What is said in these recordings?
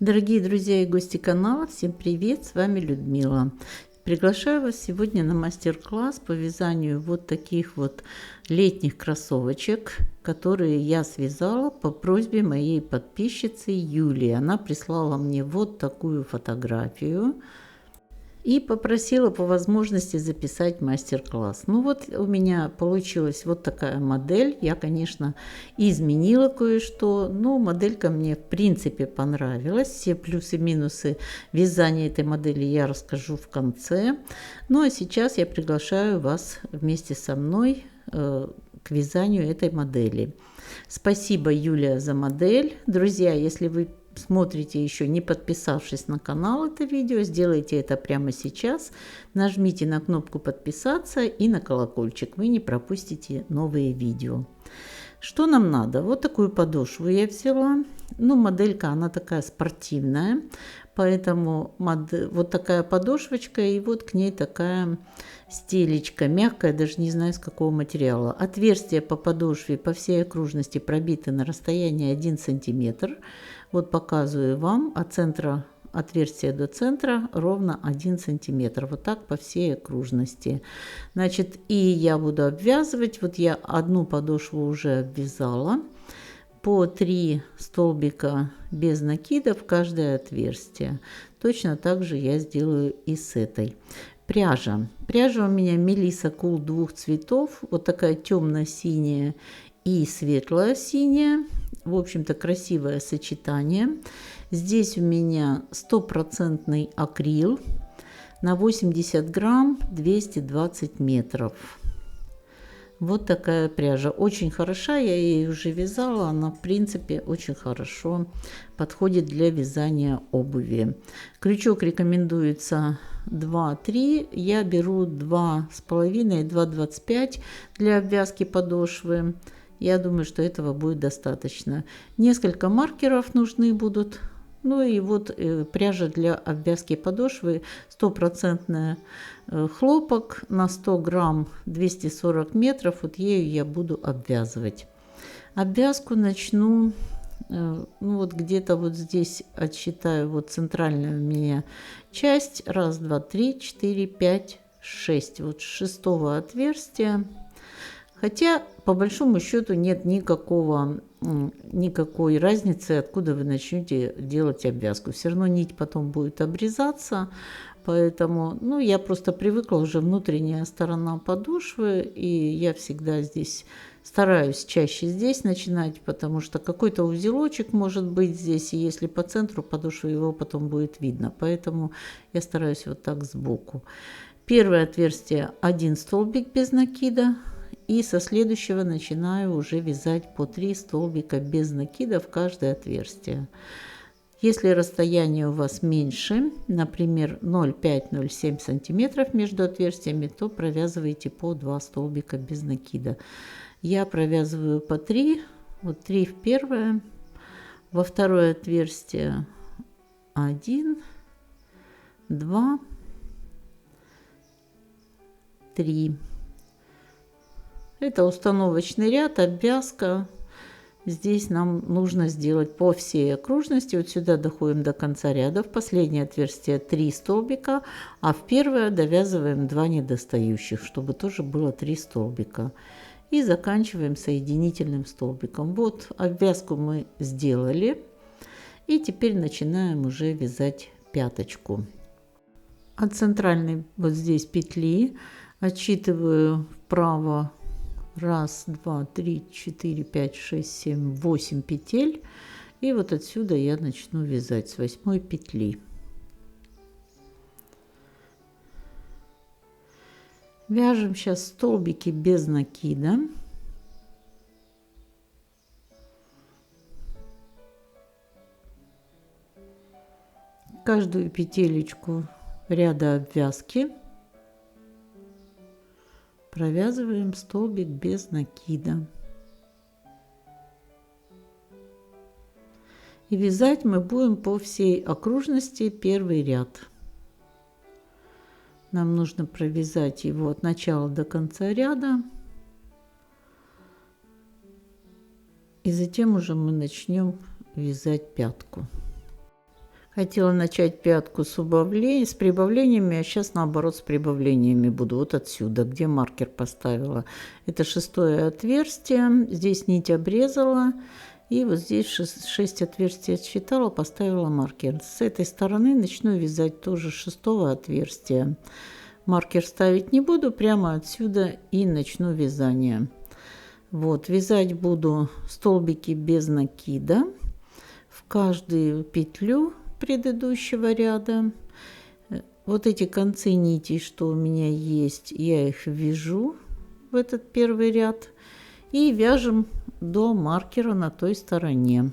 Дорогие друзья и гости канала, всем привет! С вами Людмила. Приглашаю вас сегодня на мастер-класс по вязанию вот таких вот летних кроссовочек, которые я связала по просьбе моей подписчицы Юлии. Она прислала мне вот такую фотографию и попросила по возможности записать мастер-класс. Ну вот у меня получилась вот такая модель. Я, конечно, изменила кое-что, но моделька мне в принципе понравилась. Все плюсы и минусы вязания этой модели я расскажу в конце. Ну а сейчас я приглашаю вас вместе со мной к вязанию этой модели. Спасибо, Юлия, за модель. Друзья, если вы смотрите еще не подписавшись на канал это видео, сделайте это прямо сейчас. Нажмите на кнопку подписаться и на колокольчик. Вы не пропустите новые видео. Что нам надо? Вот такую подошву я взяла. Ну, моделька, она такая спортивная. Поэтому вот такая подошвочка и вот к ней такая стелечка, мягкая, даже не знаю с какого материала. Отверстия по подошве по всей окружности пробиты на расстоянии 1 сантиметр. Вот показываю вам от центра отверстия до центра ровно 1 сантиметр. Вот так по всей окружности. Значит, и я буду обвязывать. Вот я одну подошву уже обвязала. По 3 столбика без накида в каждое отверстие. Точно так же я сделаю и с этой. Пряжа. Пряжа у меня Melissa Cool двух цветов. Вот такая темно-синяя и светло-синяя. В общем-то, красивое сочетание. Здесь у меня 100% акрил на 80 грамм 220 метров. Вот такая пряжа. Очень хороша, я ей уже вязала. Она, в принципе, очень хорошо подходит для вязания обуви. Крючок рекомендуется 2-3. Я беру 2,5 и 2,25 для обвязки подошвы. Я думаю, что этого будет достаточно. Несколько маркеров нужны будут. Ну и вот пряжа для обвязки подошвы 100% хлопок на 100 грамм 240 метров. Вот ею я буду обвязывать. Обвязку начну, ну вот где-то вот здесь отсчитаю, вот центральная у меня часть. 1, 2, 3, 4, 5, 6. Вот с 6-го отверстия. Хотя, по большому счету, нет никакой разницы, откуда вы начнете делать обвязку. Все равно нить потом будет обрезаться. Поэтому, ну, я просто привыкла уже внутренняя сторона подошвы. И я всегда здесь стараюсь чаще здесь начинать, потому что какой-то узелочек может быть здесь. И если по центру подошвы, его потом будет видно. Поэтому я стараюсь вот так сбоку. Первое отверстие 1 столбик без накида. И со следующего начинаю уже вязать по 3 столбика без накида в каждое отверстие. Если расстояние у вас меньше, например 0,5-0,7 сантиметров между отверстиями, то провязывайте по 2 столбика без накида. Я провязываю по 3, вот 3 в первое, во второе отверстие 1, 2, 3. Это установочный ряд, обвязка. Здесь нам нужно сделать по всей окружности. Вот сюда доходим до конца ряда. В последнее отверстие 3 столбика, а в первое довязываем 2 недостающих, чтобы тоже было 3 столбика. И заканчиваем соединительным столбиком. Вот обвязку мы сделали. И теперь начинаем уже вязать пяточку. От центральной вот здесь петли отсчитываю вправо. 1, 2, 3, 4, 5, 6, 7, 8 петель. И вот отсюда я начну вязать с 8 петли. Вяжем сейчас столбики без накида. Каждую петелечку ряда обвязки провязываем столбик без накида. И вязать мы будем по всей окружности первый ряд. Нам нужно провязать его от начала до конца ряда. И затем уже мы начнем вязать пятку. Хотела начать пятку с прибавлениями, а сейчас наоборот с прибавлениями буду. Вот отсюда, где маркер поставила. Это 6-е отверстие. Здесь нить обрезала. И вот здесь 6 отверстий отсчитала, поставила маркер. С этой стороны начну вязать тоже 6-го отверстия. Маркер ставить не буду, прямо отсюда и начну вязание. Вот, вязать буду столбики без накида в каждую петлю предыдущего ряда. Вот эти концы нитей, что у меня есть, я их вяжу в этот первый ряд и вяжем до маркера на той стороне.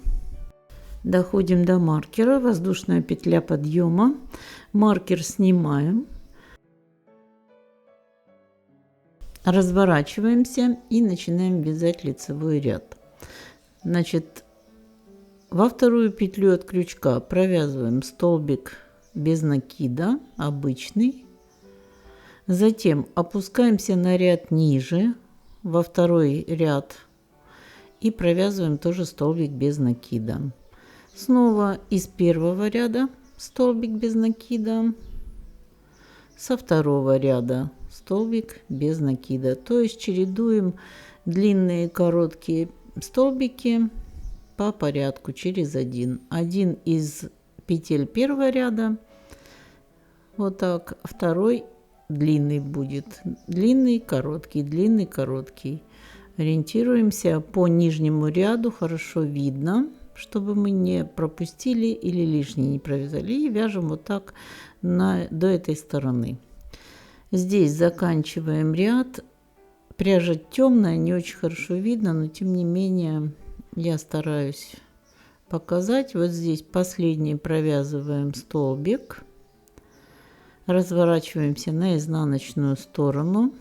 Доходим до маркера, воздушная петля подъема, маркер снимаем, разворачиваемся и начинаем вязать лицевой ряд. Значит, во вторую петлю от крючка провязываем столбик без накида, обычный. Затем опускаемся на ряд ниже, во второй ряд, и провязываем тоже столбик без накида. Снова из первого ряда столбик без накида, со второго ряда столбик без накида. То есть чередуем длинные и короткие столбики по порядку через один. Один из петель первого ряда, вот так, второй длинный будет, длинный, короткий. Ориентируемся по нижнему ряду, хорошо видно, чтобы мы не пропустили или лишнее не провязали. И вяжем вот так до этой стороны. Здесь заканчиваем ряд. Пряжа темная, не очень хорошо видно, но тем не менее я стараюсь показать. Вот здесь последний провязываем столбик, разворачиваемся на изнаночную сторону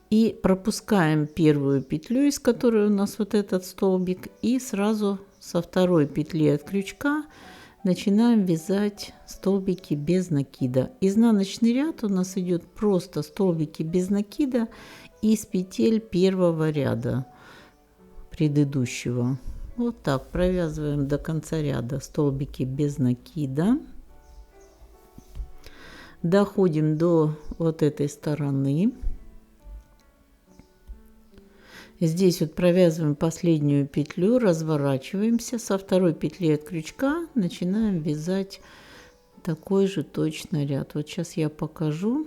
и пропускаем первую петлю, из которой у нас вот этот столбик, и сразу со второй петли от крючка начинаем вязать столбики без накида. Изнаночный ряд у нас идет просто столбики без накида из петель первого ряда предыдущего. Вот так провязываем до конца ряда столбики без накида. Доходим до вот этой стороны. Здесь вот провязываем последнюю петлю, разворачиваемся, со второй петли от крючка начинаем вязать такой же точно ряд. Вот сейчас я покажу.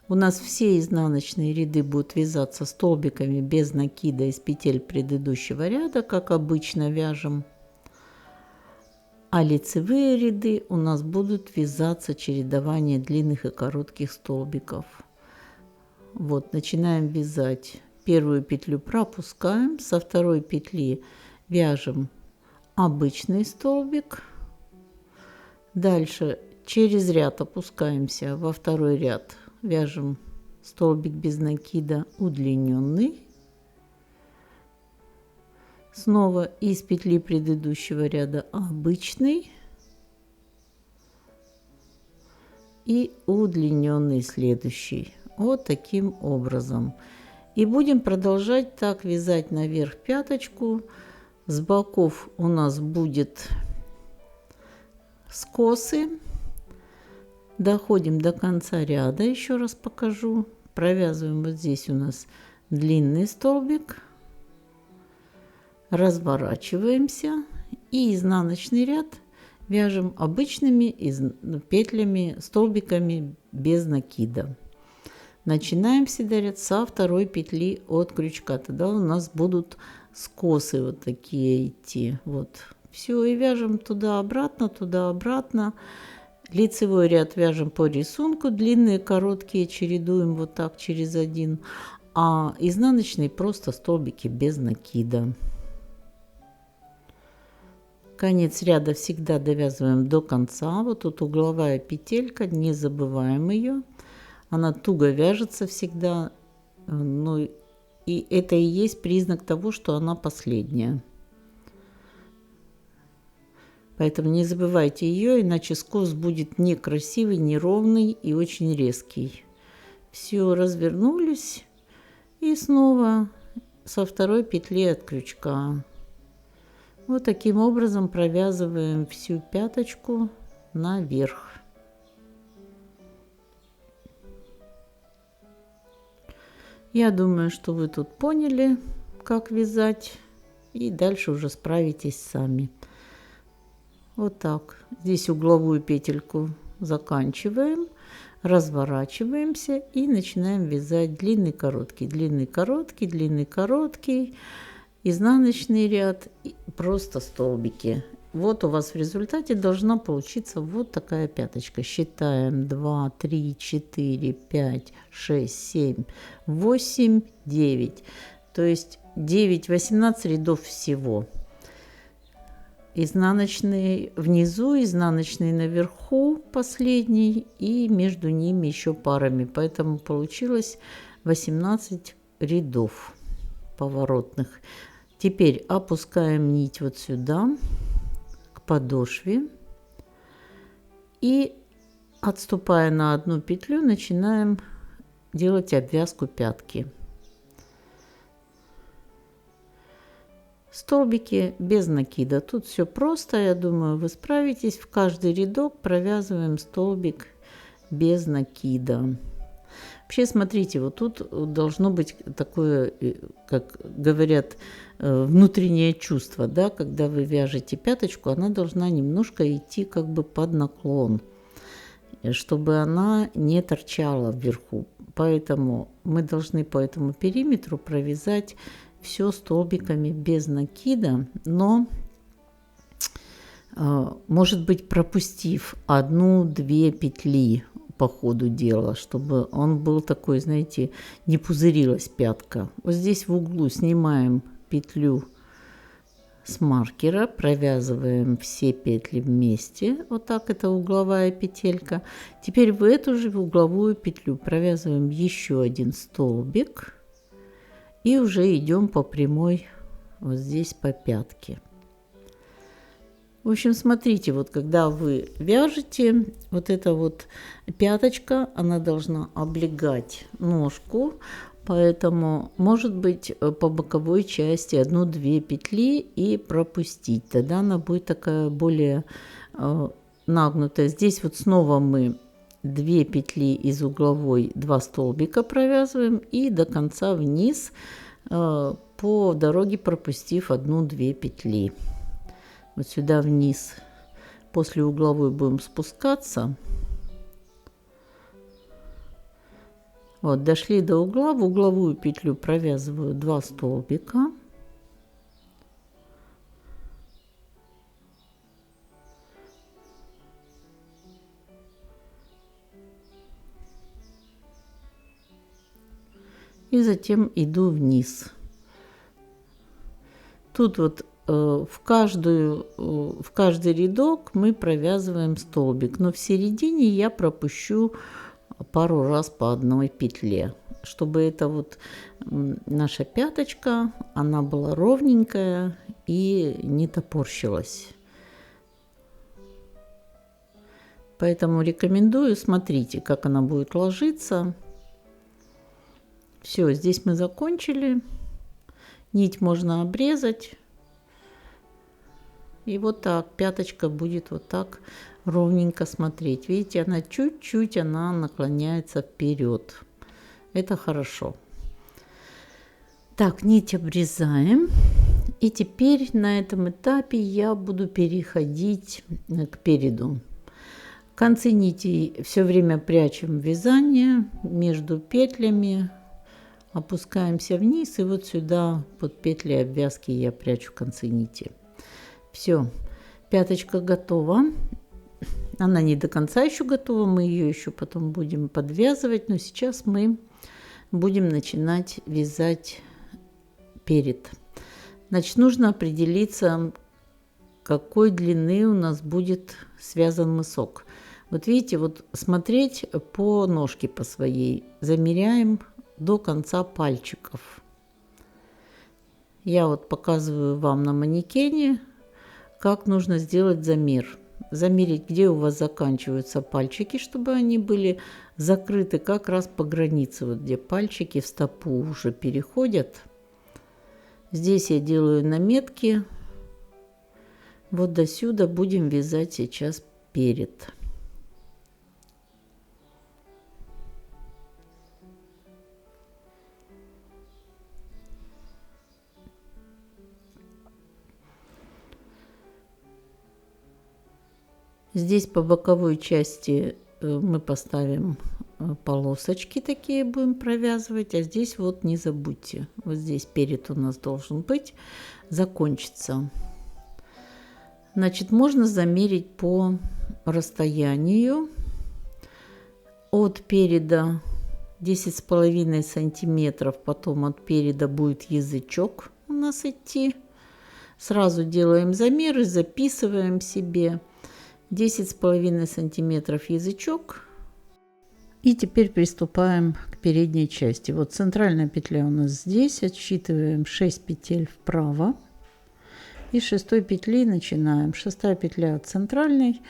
У нас все изнаночные ряды будут вязаться столбиками без накида из петель предыдущего ряда, как обычно вяжем. А лицевые ряды у нас будут вязаться чередование длинных и коротких столбиков. Вот, начинаем вязать. Первую петлю пропускаем, со второй петли вяжем обычный столбик. Дальше через ряд опускаемся во второй ряд, вяжем столбик без накида удлиненный. Снова из петли предыдущего ряда обычный и удлиненный следующий. Вот таким образом. И будем продолжать так вязать наверх пяточку. С боков у нас будет скосы. Доходим до конца ряда, еще раз покажу. Провязываем вот здесь у нас длинный столбик. Разворачиваемся и изнаночный ряд вяжем обычными петлями, столбиками без накида. Начинаем всегда ряд со второй петли от крючка. Тогда у нас будут скосы вот такие идти. Вот. Все, и вяжем туда-обратно, туда-обратно. Лицевой ряд вяжем по рисунку. Длинные, короткие чередуем вот так через один. А изнаночный просто столбики без накида. Конец ряда всегда довязываем до конца. Вот тут угловая петелька, не забываем ее. Она туго вяжется всегда, ну, и это и есть признак того, что она последняя. Поэтому не забывайте ее, иначе скос будет некрасивый, неровный и очень резкий. Все, развернулись и снова со второй петли от крючка Вот таким образом провязываем всю пяточку наверх. Я думаю, что вы тут поняли, как вязать, и дальше уже справитесь сами. Вот так. Здесь угловую петельку заканчиваем, разворачиваемся и начинаем вязать длинный короткий, длинный короткий, длинный короткий, изнаночный ряд, и просто столбики. Вот у вас в результате должна получиться вот такая пяточка. Считаем 2, 3, 4, 5, 6, 7, 8, 9. То есть 9-18 рядов всего. Изнаночный внизу, изнаночный наверху, последний, и между ними еще парами. Поэтому получилось 18 рядов поворотных. Теперь опускаем нить вот сюда, к подошве, и, отступая на одну петлю, начинаем делать обвязку пятки. Столбики без накида. Тут все просто, я думаю, вы справитесь. В каждый рядок провязываем столбик без накида. Вообще, смотрите, вот тут должно быть такое, как говорят, внутреннее чувство, да, когда вы вяжете пяточку, она должна немножко идти как бы под наклон, чтобы она не торчала вверху. Поэтому мы должны по этому периметру провязать все столбиками без накида, но, может быть, пропустив 1-2 петли по ходу дела, чтобы он был такой, знаете, не пузырилась пятка. Вот здесь в углу снимаем петлю с маркера, провязываем все петли вместе, вот так, это угловая петелька. Теперь в эту же угловую петлю провязываем еще один столбик и уже идем по прямой вот здесь по пятке. В общем, смотрите, вот когда вы вяжете, вот эта вот пяточка, она должна облегать ножку, поэтому может быть по боковой части 1-2 петли и пропустить. Тогда она будет такая более нагнутая. Здесь вот снова мы 2 петли из угловой, 2 столбика провязываем и до конца вниз по дороге пропустив 1-2 петли. Вот сюда вниз, после угловой будем спускаться. Вот, дошли до угла, в угловую петлю провязываю 2 столбика. И затем иду вниз. Тут вот в каждый рядок мы провязываем столбик, но в середине я пропущу пару раз по 1 петле, чтобы это вот наша пяточка, она была ровненькая и не топорщилась. Поэтому рекомендую, смотрите, как она будет ложиться. Все, здесь мы закончили. Нить можно обрезать. И вот так пяточка будет вот так ровненько смотреть. Видите, она чуть-чуть наклоняется вперед. Это хорошо. Так, нить обрезаем. И теперь на этом этапе я буду переходить к переду. Концы нитей все время прячем в вязание между петлями. Опускаемся вниз, и вот сюда под петли обвязки я прячу концы нити. Все, пяточка готова. Она не до конца еще готова, мы ее еще потом будем подвязывать, но сейчас мы будем начинать вязать перед. Значит, нужно определиться, какой длины у нас будет связан мысок. Вот видите, вот смотреть по ножке по своей, замеряем до конца пальчиков. Я вот показываю вам на манекене, как нужно сделать замер. Замерить, где у вас заканчиваются пальчики, чтобы они были закрыты как раз по границе, вот где пальчики в стопу уже переходят. Здесь я делаю наметки Вот до сюда будем вязать сейчас перед. Здесь по боковой части мы поставим полосочки такие, будем провязывать, а здесь вот не забудьте, вот здесь перед у нас должен быть, закончится. Значит, можно замерить по расстоянию от переда 10,5 сантиметров, потом от переда будет язычок у нас идти. Сразу делаем замеры, записываем себе 10,5 сантиметров язычок. И теперь приступаем к передней части. Вот центральная петля у нас здесь. Отсчитываем 6 петель вправо. И с 6 петли начинаем. 6 петля от центральной.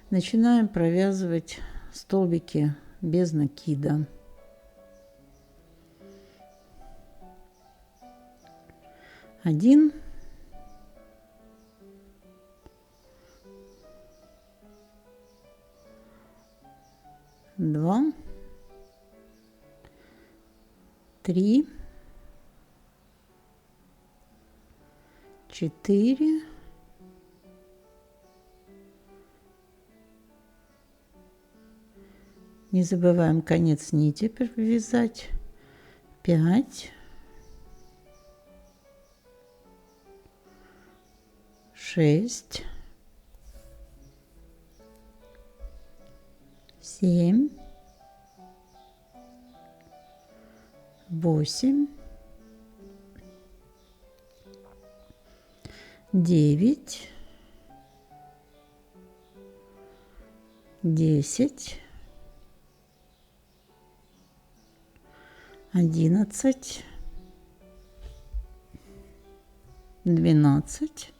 Начинаем провязывать столбики без накида. Один. Два. 3, 4, 'Не забываем конец нити провязать, 5, 6, 7, 8, 9, 10, 11, 12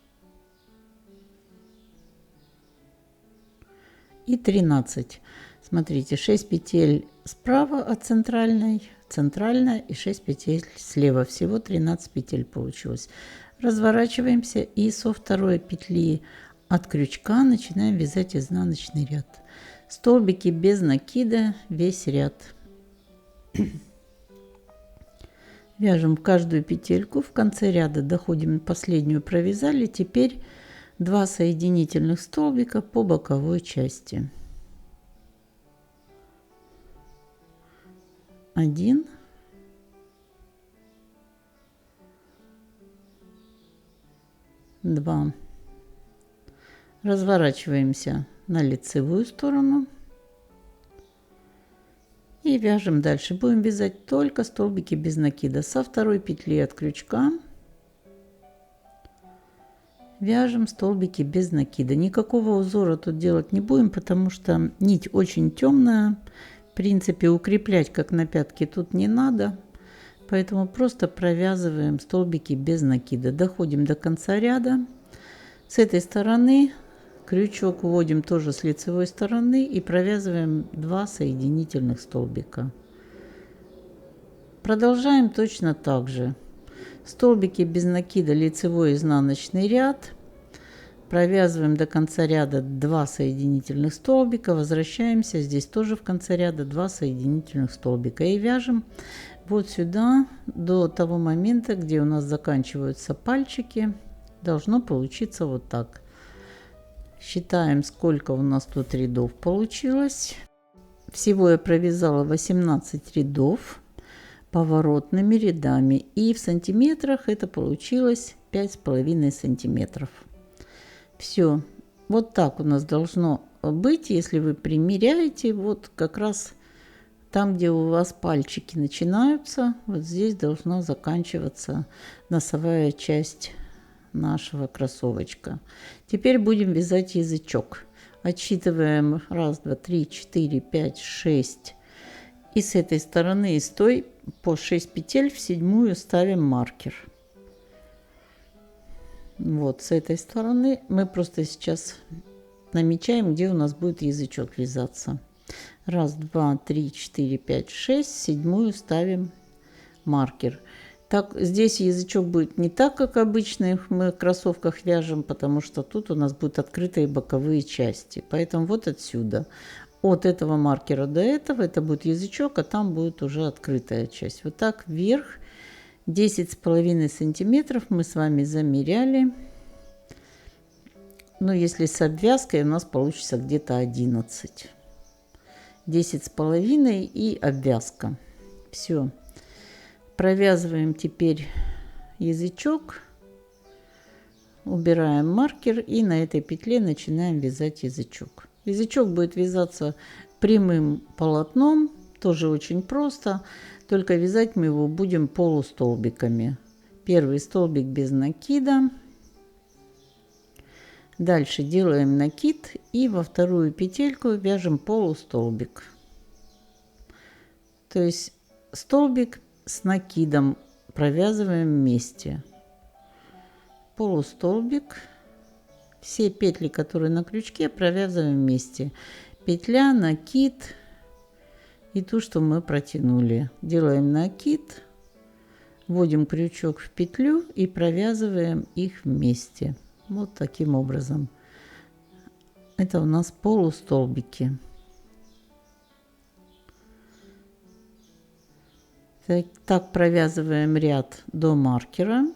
и 13. Смотрите, 6 петель справа от центральной, центральная, и 6 петель слева. Всего 13 петель получилось. Разворачиваемся и со второй петли от крючка начинаем вязать изнаночный ряд. Столбики без накида весь ряд. Вяжем в каждую петельку, в конце ряда доходим, последнюю провязали. Теперь 2 соединительных столбика по боковой части. 1, 2. Разворачиваемся на лицевую сторону и вяжем дальше. Будем вязать только столбики без накида. Со второй петли от крючка вяжем столбики без накида. Никакого узора тут делать не будем, потому что нить очень темная. В принципе, укреплять как на пятке тут не надо. Поэтому просто провязываем столбики без накида. Доходим до конца ряда. С этой стороны крючок вводим тоже с лицевой стороны и провязываем 2 соединительных столбика. Продолжаем точно так же. Столбики без накида, лицевой изнаночный ряд. Провязываем до конца ряда 2 соединительных столбика. Возвращаемся. Здесь тоже в конце ряда 2 соединительных столбика. И вяжем вот сюда до того момента, где у нас заканчиваются пальчики. Должно получиться вот так. Считаем, сколько у нас тут рядов получилось. Всего я провязала 18 рядов поворотными рядами. И в сантиметрах это получилось 5,5 сантиметров. Все. Вот так у нас должно быть, если вы примеряете. Вот как раз там, где у вас пальчики начинаются, вот здесь должна заканчиваться носовая часть нашего кроссовочка. Теперь будем вязать язычок. Отсчитываем 1, 2, 3, 4, 5, 6. И с этой стороны, и с той, по 6 петель в седьмую ставим маркер. Вот с этой стороны мы просто сейчас намечаем, где у нас будет язычок вязаться. 1, 2, 3, 4, 5, 6. Седьмую ставим маркер. Так, здесь язычок будет не так, как обычно мы в кроссовках вяжем, потому что тут у нас будут открытые боковые части. Поэтому вот отсюда, от этого маркера до этого, это будет язычок, а там будет уже открытая часть. Вот так вверх 10,5 сантиметров мы с вами замеряли. Но если с обвязкой, у нас получится где-то 11. 10,5 и обвязка. Все. Провязываем теперь язычок, убираем маркер и на этой петле начинаем вязать язычок. Язычок будет вязаться прямым полотном, тоже очень просто, только вязать мы его будем полустолбиками. Первый столбик без накида, дальше делаем накид и во вторую петельку вяжем полустолбик. То есть столбик с накидом провязываем вместе. Полустолбик. Все петли, которые на крючке, провязываем вместе. Петля, накид и ту, что мы протянули. Делаем накид, вводим крючок в петлю и провязываем их вместе. Вот таким образом. Это у нас полустолбики. Так провязываем ряд до маркера.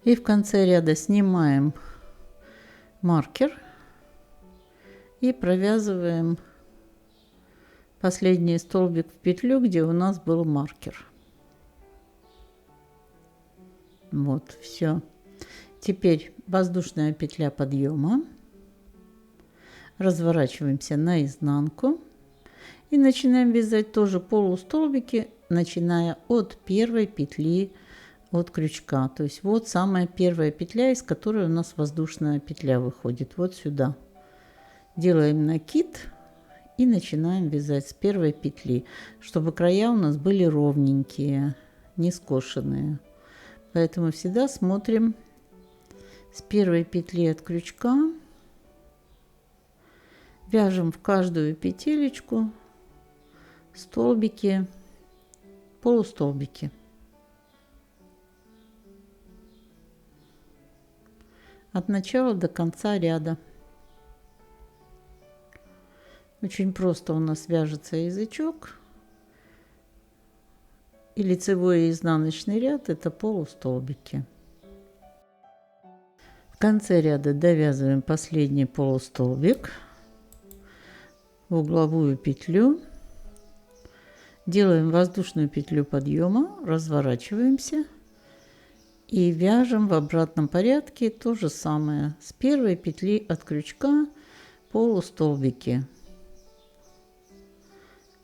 И в конце ряда снимаем маркер и провязываем последний столбик в петлю, где у нас был маркер. Вот, все. Теперь воздушная петля подъема. Разворачиваемся наизнанку и начинаем вязать тоже полустолбики, начиная от первой петли от крючка. То есть вот самая первая петля, из которой у нас воздушная петля выходит. Вот сюда. Делаем накид и начинаем вязать с первой петли, чтобы края у нас были ровненькие, не скошенные. Поэтому всегда смотрим с первой петли от крючка, вяжем в каждую петелечку столбики, полустолбики. От начала до конца ряда. Очень просто у нас вяжется язычок. И лицевой и изнаночный ряд — это полустолбики. В конце ряда довязываем последний полустолбик в угловую петлю. Делаем воздушную петлю подъема, разворачиваемся и вяжем в обратном порядке то же самое. С первой петли от крючка полустолбики.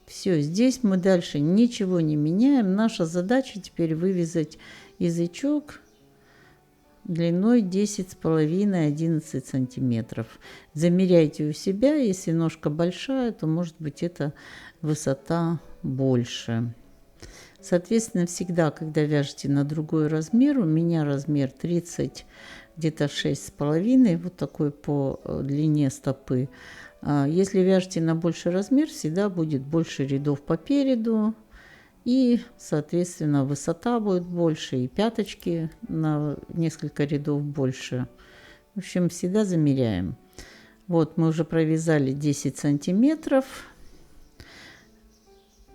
Все, здесь мы дальше ничего не меняем. Наша задача теперь вывязать язычок длиной 10,5-11 сантиметров. Замеряйте у себя. Если ножка большая, то может быть эта высота больше. Соответственно, всегда, когда вяжете на другой размер, у меня размер 30, где-то 6,5, вот такой по длине стопы. Если вяжете на больший размер, всегда будет больше рядов по переду, и, соответственно, высота будет больше, и пяточки на несколько рядов больше. В общем, всегда замеряем. Вот мы уже провязали 10 сантиметров.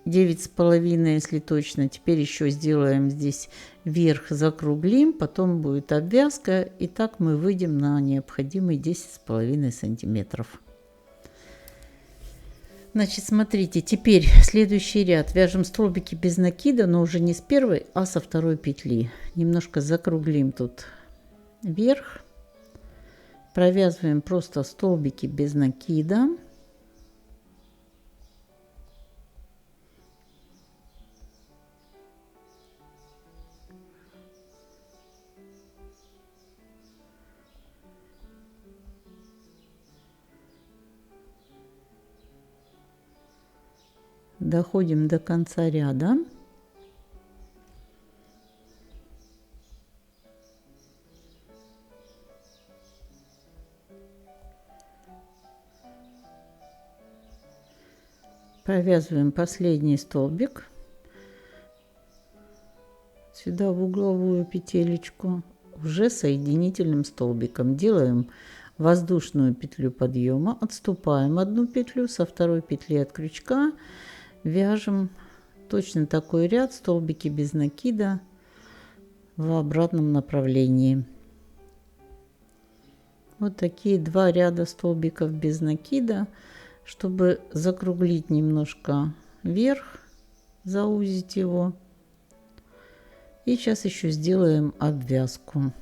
9,5, если точно. Теперь еще сделаем здесь вверх, закруглим, потом будет обвязка, и так мы выйдем на необходимые 10,5 сантиметров. Значит, смотрите, теперь следующий ряд. Вяжем столбики без накида, но уже не с первой, а со второй петли. Немножко закруглим тут вверх. Провязываем просто столбики без накида. Доходим до конца ряда. Провязываем последний столбик сюда в угловую петелечку, уже соединительным столбиком. Делаем воздушную петлю подъема, отступаем одну петлю, со второй петли от крючка вяжем точно такой ряд, столбики без накида в обратном направлении. Вот такие 2 ряда столбиков без накида, чтобы закруглить немножко вверх, заузить его. И сейчас еще сделаем обвязку.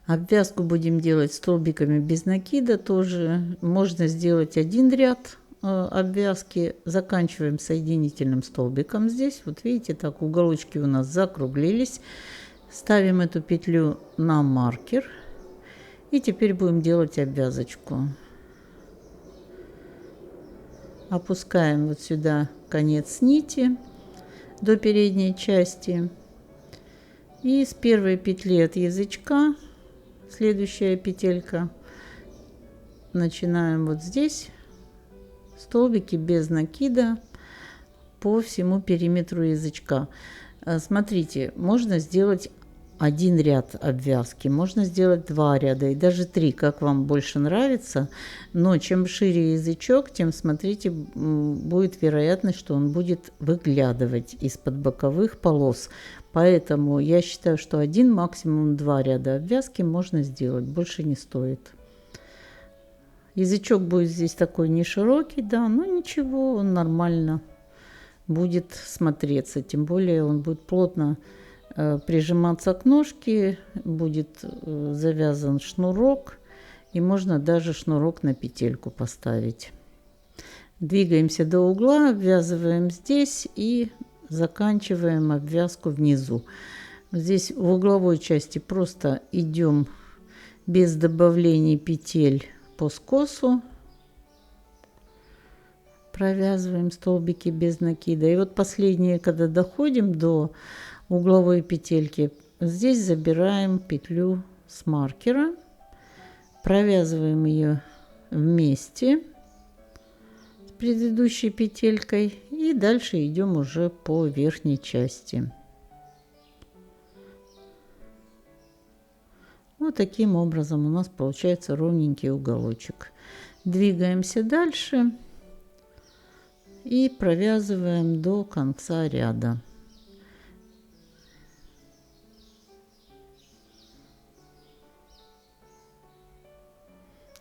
Обвязку будем делать столбиками без накида. Тоже можно сделать один ряд обвязки. Заканчиваем соединительным столбиком здесь. Вот видите, так уголочки у нас закруглились. Ставим эту петлю на маркер. И теперь будем делать обвязочку. Опускаем вот сюда конец нити до передней части. И с первой петли от язычка, следующая петелька, начинаем вот здесь столбики без накида по всему периметру язычка. Смотрите, можно сделать один ряд обвязки, можно сделать 2 ряда и даже 3, как вам больше нравится. Но чем шире язычок, тем, смотрите, будет вероятность, что он будет выглядывать из-под боковых полос. Поэтому я считаю, что 1, максимум 2 ряда обвязки можно сделать, больше не стоит. Язычок будет здесь такой не широкий, да, но ничего, он нормально будет смотреться. Тем более он будет плотно прижиматься к ножке, будет завязан шнурок, и можно даже шнурок на петельку поставить. Двигаемся до угла, обвязываем здесь и заканчиваем обвязку внизу. Здесь в угловой части просто идем без добавлений петель по скосу, провязываем столбики без накида. И вот последние, когда доходим до угловой петельки, здесь забираем петлю с маркера, провязываем ее вместе с предыдущей петелькой и дальше идем уже по верхней части. Вот таким образом у нас получается ровненький уголочек. Двигаемся дальше и провязываем до конца ряда.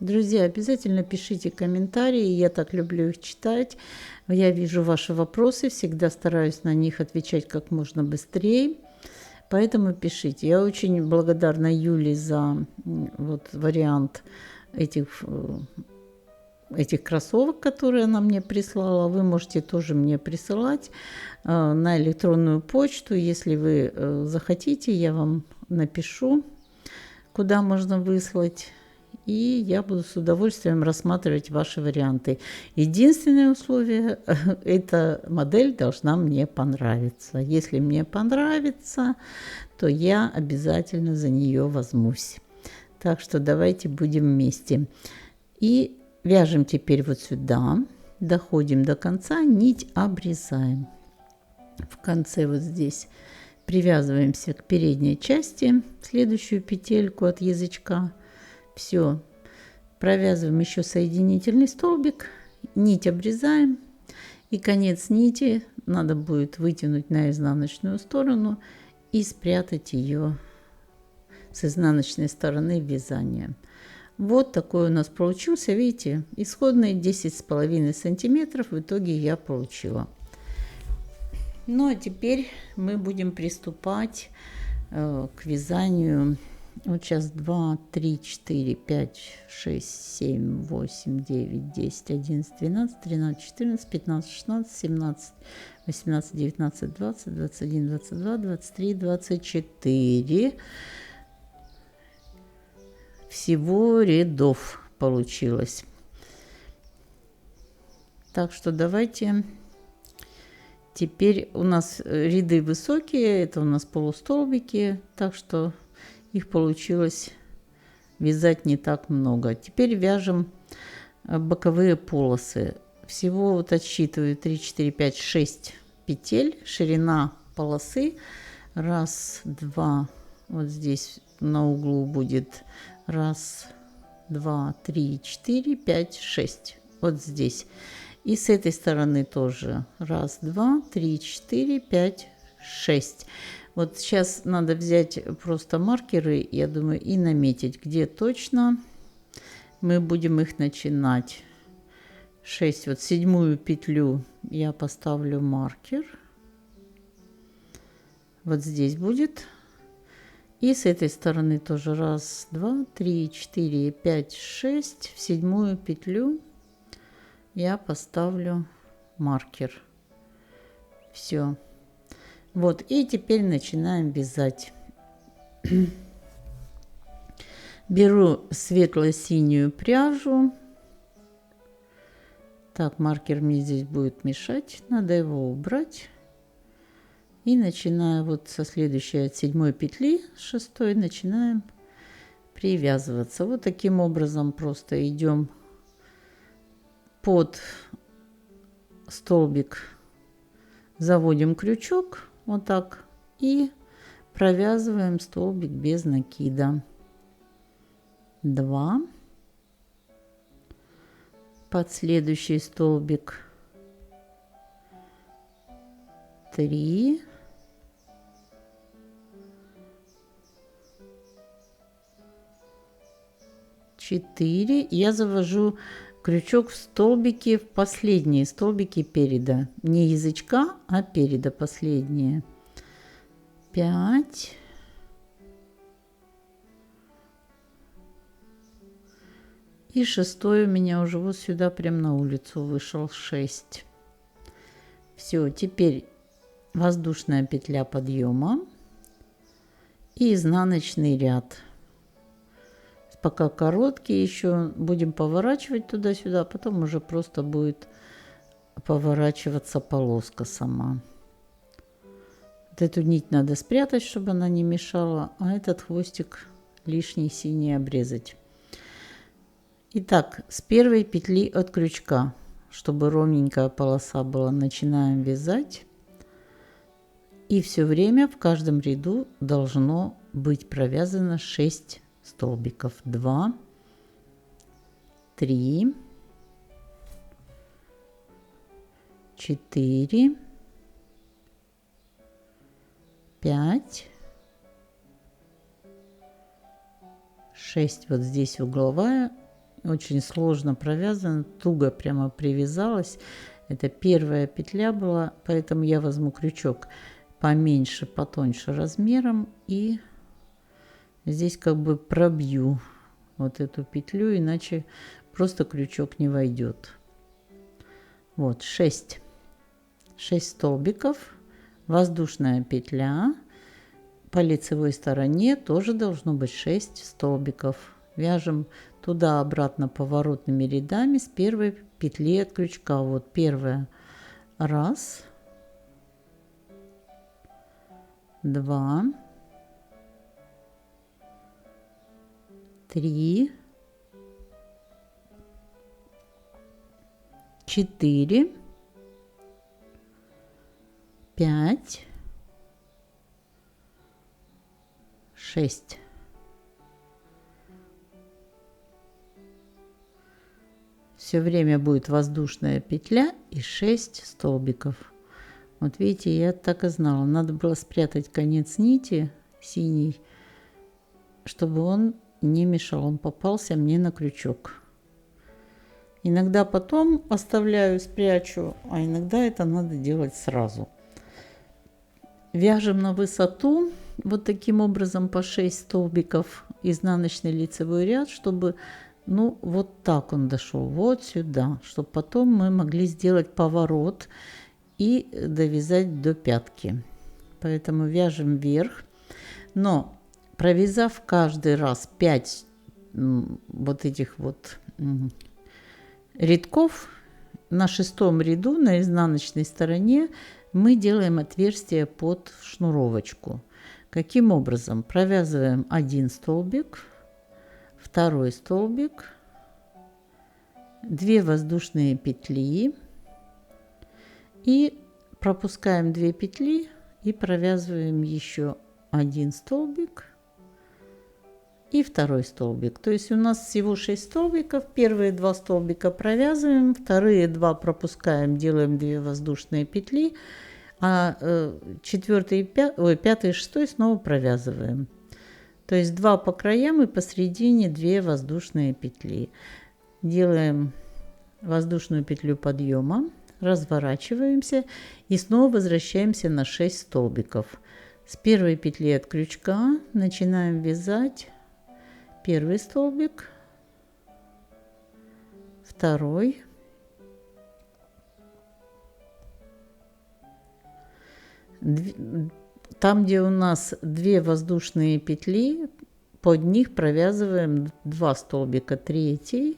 Друзья, обязательно пишите комментарии, я так люблю их читать. Я вижу ваши вопросы, всегда стараюсь на них отвечать как можно быстрее. Поэтому пишите. Я очень благодарна Юле за вот вариант этих кроссовок, которые она мне прислала. Вы можете тоже мне присылать на электронную почту. Если вы захотите, я вам напишу, куда можно выслать. И я буду с удовольствием рассматривать ваши варианты. Единственное условие – эта модель должна мне понравиться. Если мне понравится, то я обязательно за нее возьмусь. Так что давайте будем вместе. И вяжем теперь вот сюда, доходим до конца, нить обрезаем. В конце вот здесь привязываемся к передней части, следующую петельку от язычка. Все, провязываем еще соединительный столбик, нить обрезаем, и конец нити надо будет вытянуть на изнаночную сторону и спрятать ее с изнаночной стороны вязания. Вот такой у нас получился, видите, исходные 10,5 сантиметров в итоге я получила. Ну а теперь мы будем приступать к вязанию. Вот сейчас 2, 3, 4, 5, 6, 7, 8, 9, 10, 11, 12, 13, 14, 15, 16, 17, 18, 19, 20, 21, 22, 23, 24. Всего рядов получилось. Так что давайте. Теперь у нас ряды высокие, это у нас полустолбики, так что их получилось вязать не так много. Теперь вяжем боковые полосы. Всего вот отсчитываю 3, 4, 5, 6 петель. Ширина полосы 1, 2, вот здесь на углу будет 1, 2, 3, 4, 5, 6. Вот здесь. И с этой стороны тоже 1, 2, 3, 4, 5, 6. Вот сейчас надо взять просто маркеры, я думаю, и наметить, где точно мы будем их начинать. 6. Вот 7-ю петлю я поставлю маркер. Вот здесь будет. И с этой стороны тоже 1, 2, 3, 4, 5, 6. В 7-ю петлю я поставлю маркер. Все. Вот, и теперь начинаем вязать. Беру светло-синюю пряжу. Так, маркер мне здесь будет мешать, надо его убрать. И начинаю вот со следующей от 7-й петли, с 6-й, начинаем привязываться. Вот таким образом просто идем под столбик, заводим крючок вот так и провязываем столбик без накида. 2, под следующий столбик 3, 4. Я завожу крючок в столбики, в последние столбики переда, не язычка, а переда последние. 5. И 6-й у меня уже вот сюда прям на улицу вышел 6. Все, теперь воздушная петля подъема и изнаночный ряд. Пока короткий, еще будем поворачивать туда-сюда, а потом уже просто будет поворачиваться полоска сама. Вот эту нить надо спрятать, чтобы она не мешала, а этот хвостик лишний синий обрезать. Итак, с 1-й петли от крючка, чтобы ровненькая полоса была, начинаем вязать. И все время в каждом ряду должно быть провязано 6 столбиков. 2, 3, 4, 5, 6. Вот здесь угловая. Очень сложно провязана, туго прямо привязалась. Это 1-я петля была, поэтому я возьму крючок поменьше, потоньше размером и здесь как бы пробью вот эту петлю, иначе просто крючок не войдет. Вот 6 столбиков, воздушная петля, по лицевой стороне тоже должно быть 6 столбиков. Вяжем туда-обратно поворотными рядами с 1-й петли от крючка. Вот 1, 1, 2, 3, 4, 5, 6. Все время будет воздушная петля и 6 столбиков. Вот видите, я так и знала. Надо было спрятать конец нити синий, чтобы он не мешал. Он попался мне на крючок. Иногда потом оставляю, спрячу, а иногда это надо делать сразу. Вяжем на высоту вот таким образом по 6 столбиков, изнаночный лицевой ряд, чтобы ну вот так он дошел вот сюда, чтобы потом мы могли сделать поворот и довязать до пятки. Поэтому вяжем вверх, но провязав каждый раз 5 вот этих вот рядков, на 6 ряду на изнаночной стороне мы делаем отверстие под шнуровочку. Каким образом? Провязываем 1 столбик, 2 столбик, 2 воздушные петли и пропускаем 2 петли и провязываем еще 1 столбик и 2 столбик. То есть у нас всего 6 столбиков. Первые 2 столбика провязываем, вторые 2 пропускаем, делаем 2 воздушные петли, а 5 и 6 снова провязываем. То есть 2 по краям и посередине 2 воздушные петли. Делаем воздушную петлю подъема, разворачиваемся и снова возвращаемся на 6 столбиков. С первой петли от крючка начинаем вязать 1 столбик, 2, там, где у нас 2 воздушные петли, под них провязываем 2 столбика, 3,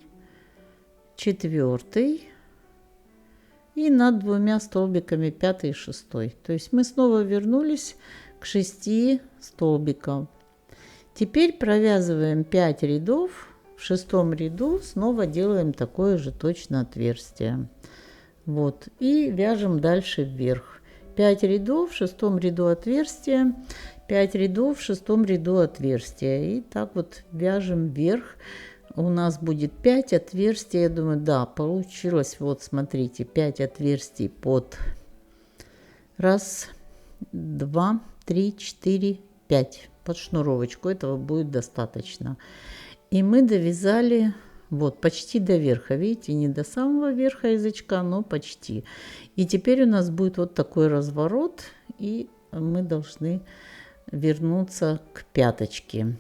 4 и над 2 столбиками 5 и 6. То есть мы снова вернулись к 6 столбикам. Теперь провязываем 5 рядов, в 6 ряду снова делаем такое же точно отверстие. Вот, и вяжем дальше вверх. 5 рядов, в 6 ряду отверстие, 5 рядов, в 6 ряду отверстие. И так вот вяжем вверх. У нас будет 5 отверстий. Я думаю, да, получилось. Вот, смотрите, 5 отверстий под 1, 2, 3, 4, 5. Под шнуровочку. Этого будет достаточно. И мы довязали вот почти до верха. Видите, не до самого верха язычка, но почти. И теперь у нас будет вот такой разворот. И мы должны вернуться к пяточке.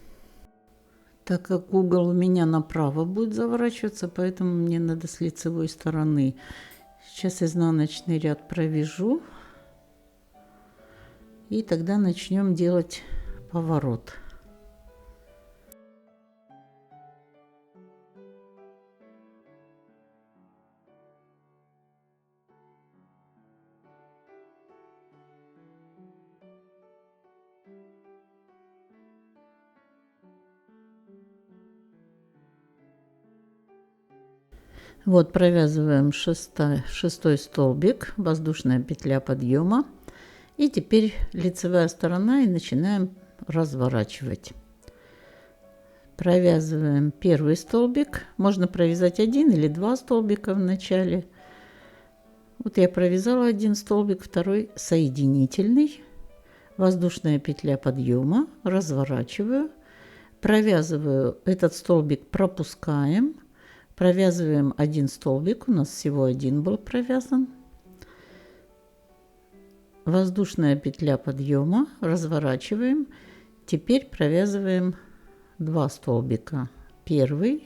Так как угол у меня направо будет заворачиваться, поэтому мне надо с лицевой стороны. Сейчас изнаночный ряд провяжу. И тогда начнем делать поворот. Вот провязываем 6 столбик, воздушная петля подъема. И теперь лицевая сторона и начинаем разворачивать. Провязываем 1 столбик. Можно провязать 1 или 2 столбика в начале. Вот я провязала 1 столбик, 2 соединительный. Воздушная петля подъема. Разворачиваю. Провязываю этот столбик, пропускаем. Провязываем 1 столбик. У нас всего 1 был провязан. Воздушная петля подъема, разворачиваем. Теперь провязываем 2 столбика. 1,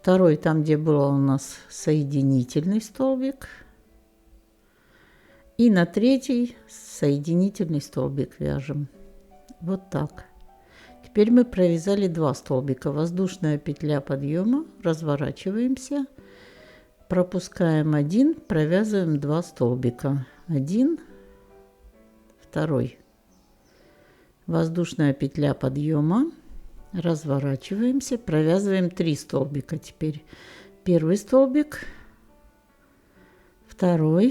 2, там где было у нас соединительный столбик, и на 3 соединительный столбик вяжем. Вот так. Теперь мы провязали 2 столбика. Воздушная петля подъема, разворачиваемся, пропускаем 1, провязываем 2 столбика. 1, 2. Воздушная петля подъема, разворачиваемся, провязываем 3 столбика. Теперь 1 столбик, 2,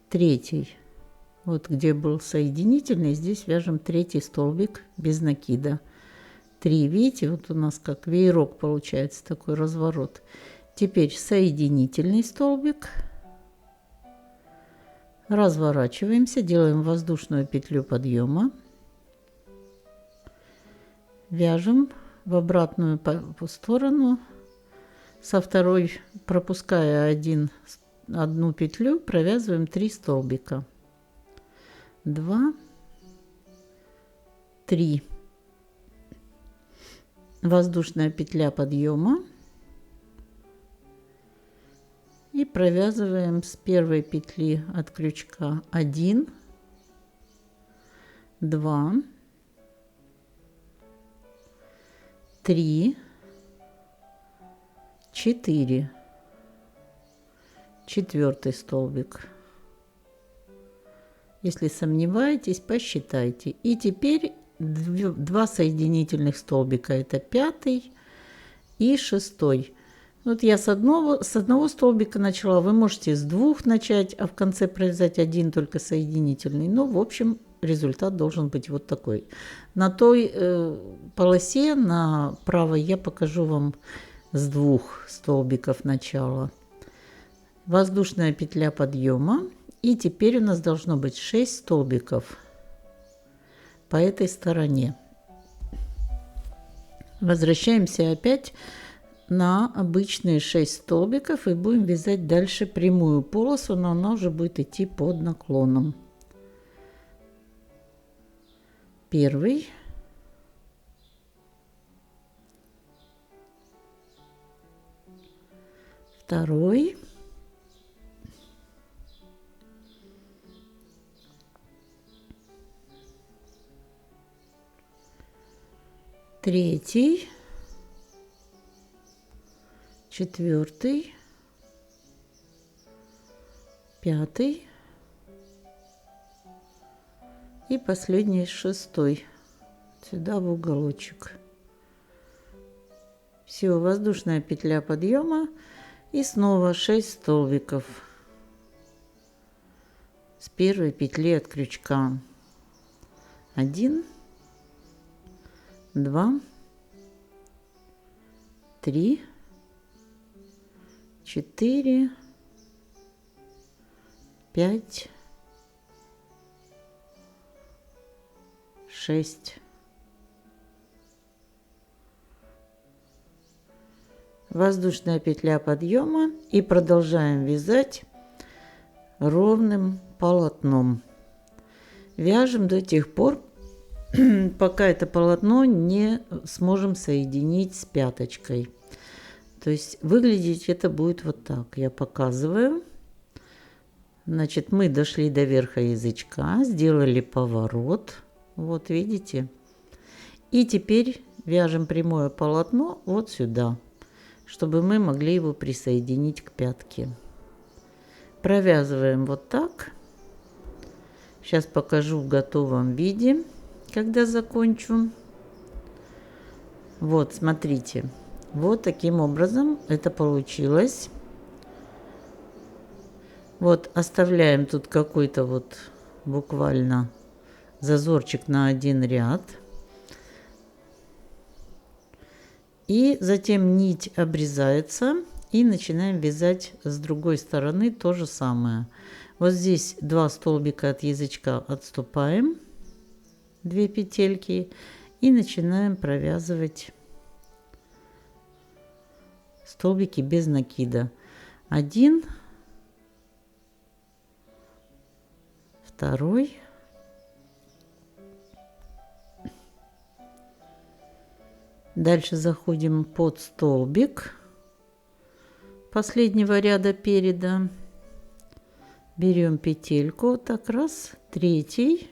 3. Вот где был соединительный, здесь вяжем 3 столбик без накида. 3, видите, вот у нас как веерок получается, такой разворот. Теперь соединительный столбик. Разворачиваемся, делаем воздушную петлю подъема. Вяжем в обратную сторону. Со второй, пропуская одну петлю, провязываем 3 столбика. 2, 3. Воздушная петля подъема. И провязываем с 1 петли от крючка 1, 2, 3, 4, четвертый столбик. Если сомневаетесь, посчитайте. И теперь 2 соединительных столбика, это 5 и 6. Вот я с одного столбика начала, вы можете с 2 начать, а в конце провязать 1 только соединительный. Но в общем результат должен быть вот такой. На той полосе, на правой, я покажу вам с 2 столбиков начала. Воздушная петля подъема. И теперь у нас должно быть 6 столбиков по этой стороне. Возвращаемся опять на обычные 6 столбиков и будем вязать дальше прямую полосу, но она уже будет идти под наклоном. Первый, второй, третий, четвертый, пятый и последний 6 сюда в уголочек. Все, воздушная петля подъема и снова 6 столбиков с первой петли от крючка. 1, 2, 3, 4, 5, 6. Воздушная петля подъема и продолжаем вязать ровным полотном. Вяжем до тех пор, пока это полотно не сможем соединить с пяточкой. То есть выглядеть это будет вот так. Я показываю. Значит, мы дошли до верха язычка, сделали поворот. Вот видите. И теперь вяжем прямое полотно вот сюда, чтобы мы могли его присоединить к пятке. Провязываем вот так. Сейчас покажу в готовом виде, когда закончу. Вот, смотрите. Вот таким образом это получилось. Вот оставляем тут какой-то вот буквально зазорчик на один ряд. И затем нить обрезается. И начинаем вязать с другой стороны то же самое. Вот здесь 2 столбика от язычка отступаем. 2 петельки. И начинаем провязывать столбики без накида. 1, 2, дальше заходим под столбик последнего ряда переда, берем петельку, вот так раз, 3,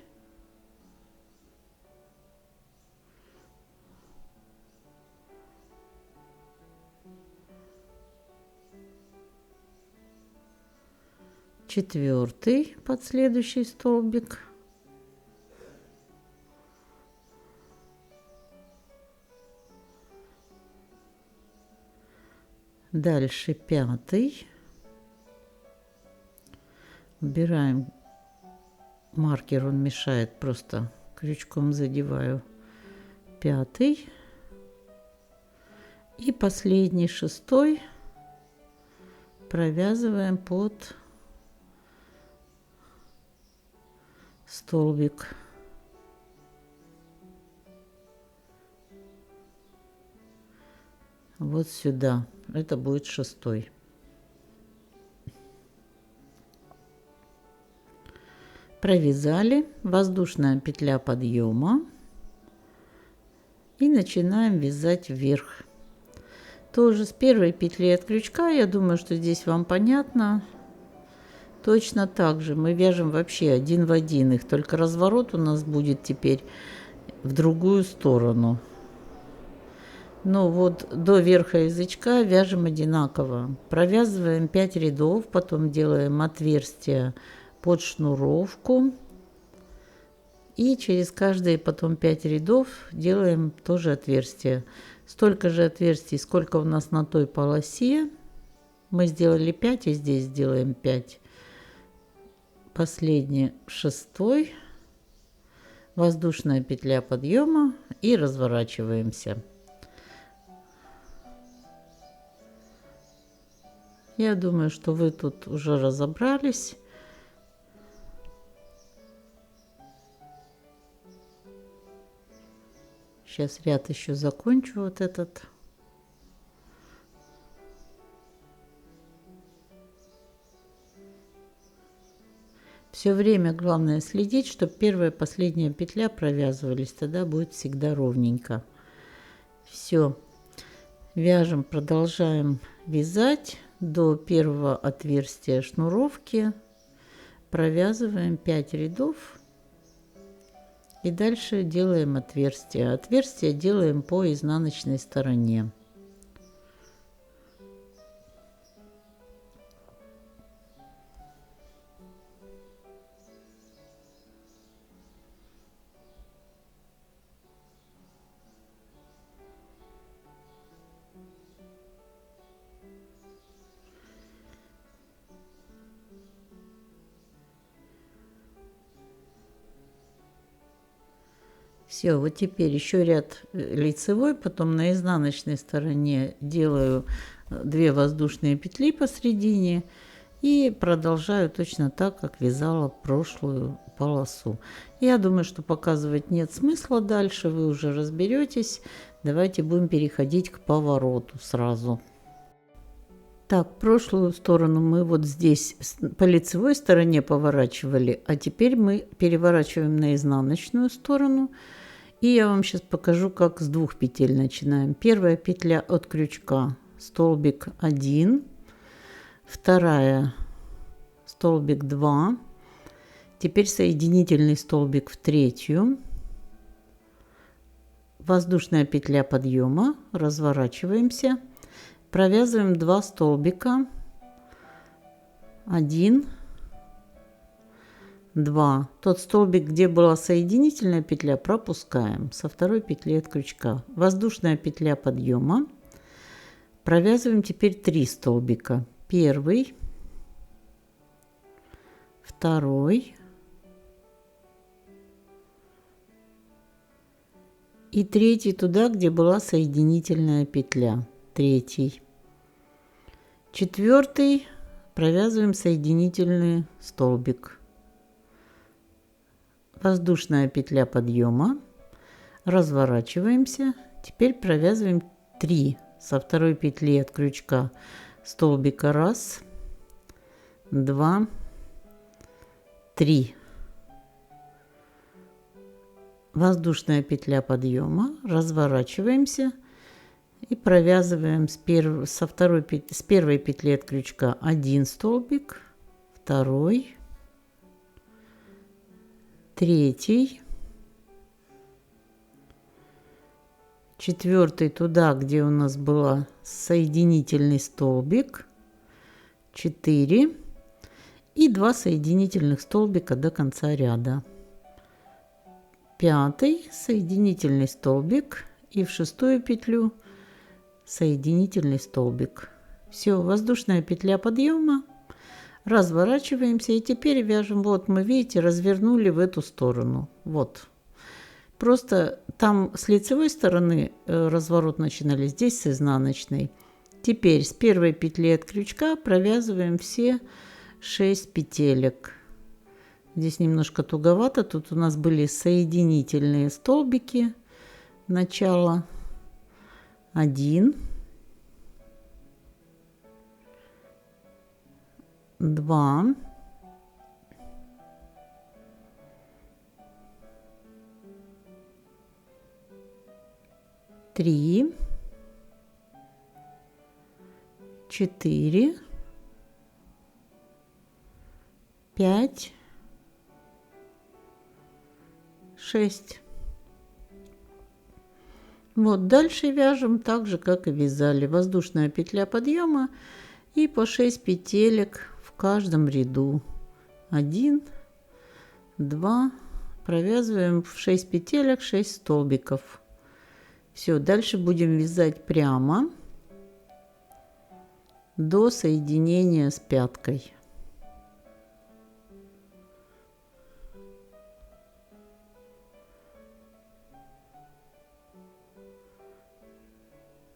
4 под следующий столбик, дальше 5, убираем маркер, он мешает, просто крючком задеваю, 5 и последний 6 провязываем под столбик. Вот сюда. Это будет 6. Провязали, воздушная петля подъема и начинаем вязать вверх. Тоже с первой петли от крючка, я думаю, что здесь вам понятно. Точно так же мы вяжем вообще один в один их, только разворот у нас будет теперь в другую сторону. Ну вот до верха язычка вяжем одинаково. Провязываем 5 рядов, потом делаем отверстие под шнуровку. И через каждые потом 5 рядов делаем тоже отверстие. Столько же отверстий, сколько у нас на той полосе. Мы сделали 5 и здесь сделаем 5. Последний 6. Воздушная петля подъема и разворачиваемся. Я думаю, что вы тут уже разобрались. Сейчас ряд еще закончу вот этот. Все время главное следить, чтобы первая и последняя петля провязывались, тогда будет всегда ровненько. Все, вяжем, продолжаем вязать до первого отверстия шнуровки, провязываем 5 рядов и дальше делаем отверстие. Отверстие делаем по изнаночной стороне. Все, вот теперь еще ряд лицевой, потом на изнаночной стороне делаю 2 воздушные петли посередине и продолжаю точно так, как вязала прошлую полосу. Я думаю, что показывать нет смысла дальше, вы уже разберетесь. Давайте будем переходить к повороту сразу. Так, прошлую сторону мы вот здесь по лицевой стороне поворачивали, а теперь мы переворачиваем на изнаночную сторону. И я вам сейчас покажу, как с 2 петель начинаем. Первая петля от крючка, столбик 1, вторая столбик 2, теперь соединительный столбик в третью, воздушная петля подъема, разворачиваемся, провязываем 2 столбика, 1, 2. Тот столбик, где была соединительная петля, пропускаем со второй петли от крючка. Воздушная петля подъема. Провязываем теперь 3 столбика. Первый, второй и третий туда, где была соединительная петля. Третий. Четвертый провязываем соединительный столбик. Воздушная петля подъема, разворачиваемся, теперь провязываем 3 со второй петли от крючка столбика, 1, 2, 3, воздушная петля подъема, разворачиваемся и провязываем с первой петли от крючка 1 столбик, 2, 3, 4 туда, где у нас был соединительный столбик, 4 и 2 соединительных столбика до конца ряда. 5 соединительный столбик и в 6 петлю соединительный столбик. Все, воздушная петля подъема. Разворачиваемся и теперь вяжем. Вот мы, видите, развернули в эту сторону. Вот. Просто там с лицевой стороны разворот начинали, здесь с изнаночной. Теперь с первой петли от крючка провязываем все 6 петелек. Здесь немножко туговато. Тут у нас были соединительные столбики. Начало 1, 2, 3, 4, 5, 6. Вот дальше вяжем так же, как и вязали. Воздушная петля подъема и по 6 петелек в каждом ряду. 1, 2, провязываем в 6 петелек 6 столбиков. Все, дальше будем вязать прямо до соединения с пяткой.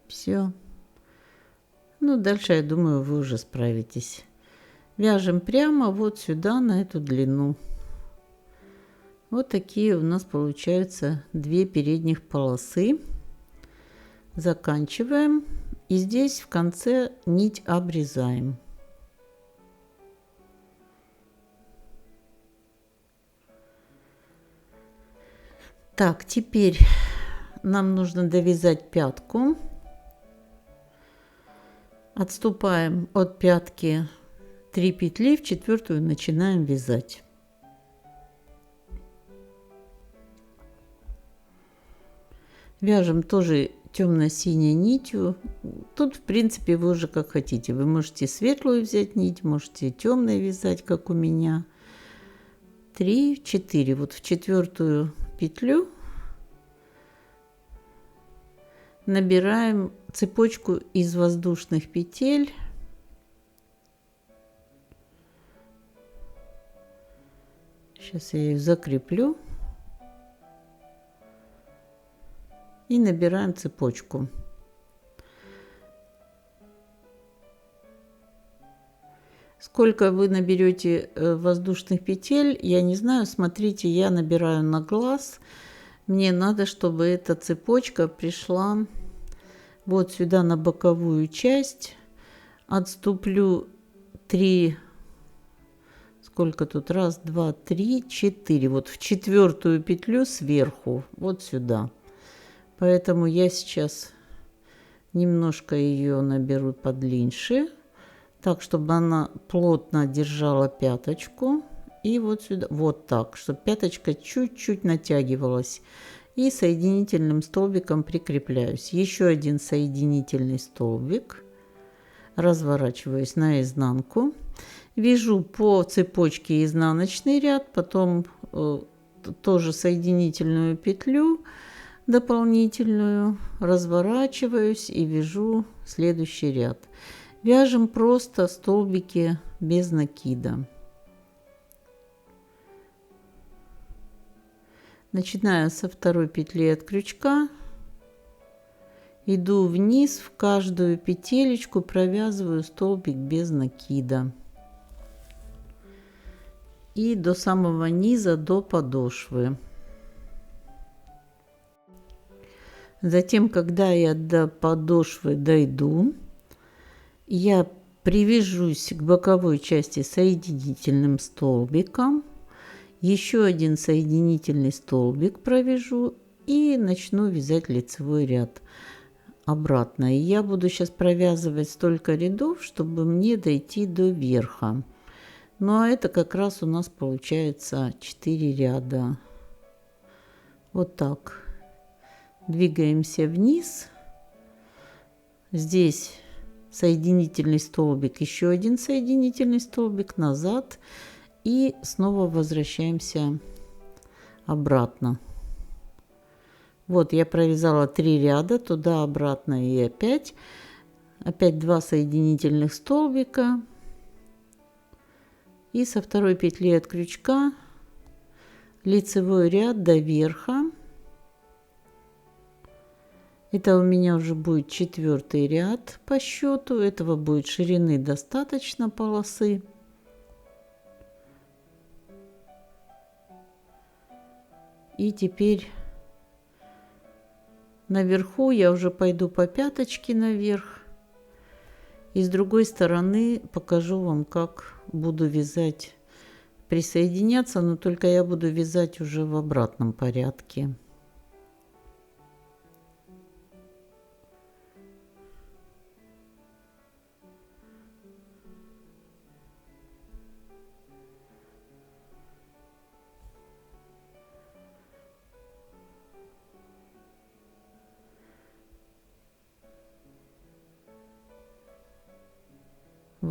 Все. Ну, дальше, я думаю, вы уже справитесь. Вяжем прямо вот сюда, на эту длину. Вот такие у нас получаются 2 передних полосы. Заканчиваем. И здесь в конце нить обрезаем. Так, теперь нам нужно довязать пятку. Отступаем от пятки 3 петли, в 4-ю начинаем вязать. Вяжем тоже темно-синей нитью. Тут, в принципе, вы уже как хотите. Вы можете светлую взять нить, можете темной вязать, как у меня. 3, 4. Вот в 4-ю петлю набираем цепочку из воздушных петель. Сейчас я ее закреплю. И набираем цепочку. Сколько вы наберете воздушных петель, я не знаю. Смотрите, я набираю на глаз. Мне надо, чтобы эта цепочка пришла вот сюда на боковую часть. Отступлю 3, сколько тут, 1, 2, 3, 4. Вот в 4-ю петлю сверху, вот сюда. Поэтому я сейчас немножко ее наберу подлиннее, так, чтобы она плотно держала пяточку. И вот сюда, вот так, чтобы пяточка чуть-чуть натягивалась. И соединительным столбиком прикрепляюсь. Еще один соединительный столбик. Разворачиваюсь наизнанку. Вяжу по цепочке изнаночный ряд, потом тоже соединительную петлю дополнительную, разворачиваюсь и вяжу следующий ряд. Вяжем просто столбики без накида. Начинаю со 2-й петли от крючка, иду вниз, в каждую петелечку провязываю столбик без накида. И до самого низа, до подошвы. Затем, когда я до подошвы дойду, я привяжусь к боковой части соединительным столбиком. Еще один соединительный столбик провяжу и начну вязать лицевой ряд обратно. И я буду сейчас провязывать столько рядов, чтобы мне дойти до верха. Ну а это как раз у нас получается 4 ряда. Вот так. Двигаемся вниз. Здесь соединительный столбик, еще один соединительный столбик, назад. И снова возвращаемся обратно. Вот я провязала 3 ряда, туда, обратно и опять. Опять 2 соединительных столбика. И со 2-й петли от крючка лицевой ряд до верха. Это у меня уже будет 4-й ряд по счету. Этого будет ширины достаточно полосы. И теперь наверху я уже пойду по пяточке наверх. И с другой стороны покажу вам, как буду вязать, присоединяться, но только я буду вязать уже в обратном порядке.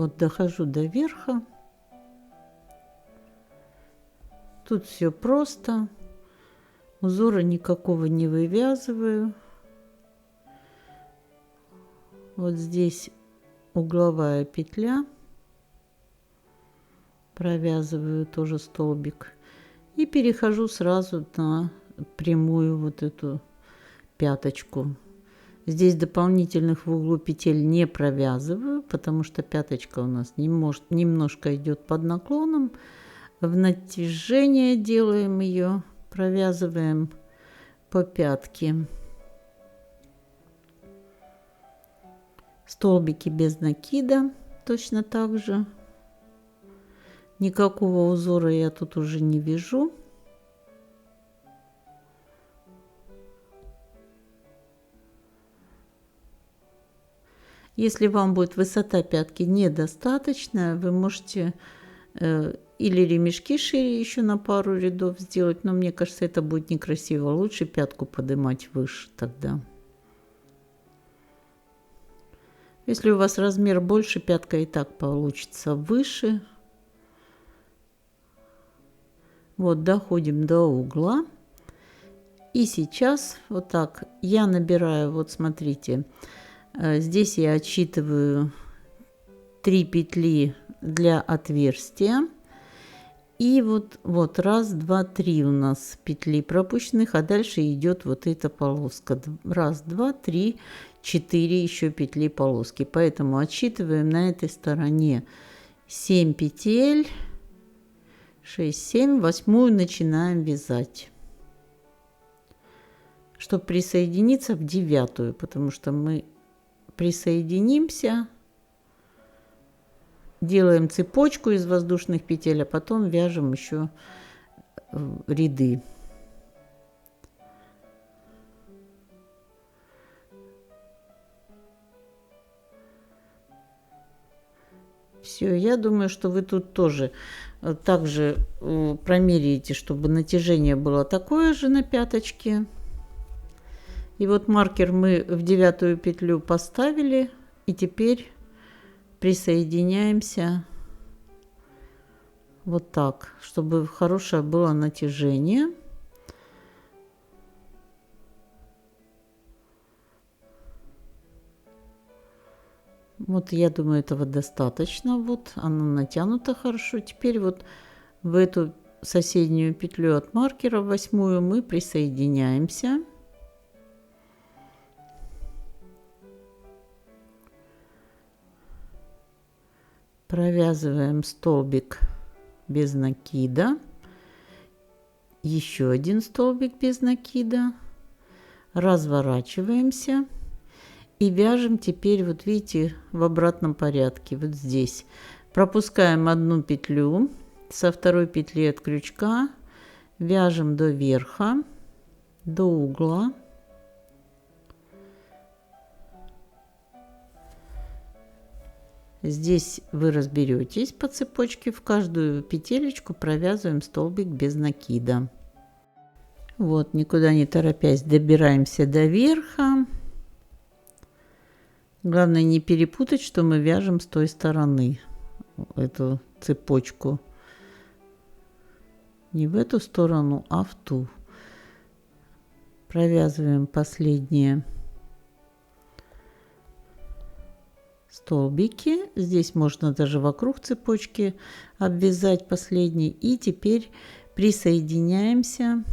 Вот дохожу до верха. Тут все просто. Узора никакого не вывязываю. Вот здесь угловая петля. Провязываю тоже столбик. И перехожу сразу на прямую вот эту пяточку. Здесь дополнительных в углу петель не провязываю, потому что пяточка у нас немножко идет под наклоном. В натяжение делаем ее, провязываем по пятке. Столбики без накида точно так же. Никакого узора я тут уже не вяжу. Если вам будет высота пятки недостаточная, вы можете или ремешки шире еще на пару рядов сделать, но мне кажется, это будет некрасиво. Лучше пятку поднимать выше тогда. Если у вас размер больше, пятка и так получится выше. Вот доходим до угла. И сейчас вот так я набираю, вот смотрите, здесь я отсчитываю 3 петли для отверстия. И вот раз, два, три у нас петли пропущенных, а дальше идет вот эта полоска. Раз, два, три, 4 еще петли полоски. Поэтому отсчитываем на этой стороне 7 петель. 6, 7, восьмую начинаем вязать, чтобы присоединиться в 9-ю, потому что мы присоединимся, делаем цепочку из воздушных петель, а потом вяжем еще ряды. Все, я думаю, что вы тут тоже также промеряете, чтобы натяжение было такое же на пяточке. И вот маркер мы в 9-ю петлю поставили, и теперь присоединяемся вот так, чтобы хорошее было натяжение. Вот я думаю, этого достаточно. Вот оно натянуто хорошо. Теперь вот в эту соседнюю петлю от маркера, 8-ю, мы присоединяемся. Провязываем столбик без накида. Еще один столбик без накида. Разворачиваемся. И вяжем теперь, вот видите, в обратном порядке, вот здесь. Пропускаем одну петлю со второй петли от крючка, вяжем до верха, до угла. Здесь вы разберетесь по цепочке, в каждую петелечку провязываем столбик без накида. Вот, никуда не торопясь, добираемся до верха. Главное не перепутать, что мы вяжем с той стороны эту цепочку. Не в эту сторону, а в ту. Провязываем последние столбики. Здесь можно даже вокруг цепочки обвязать последний. И теперь присоединяемся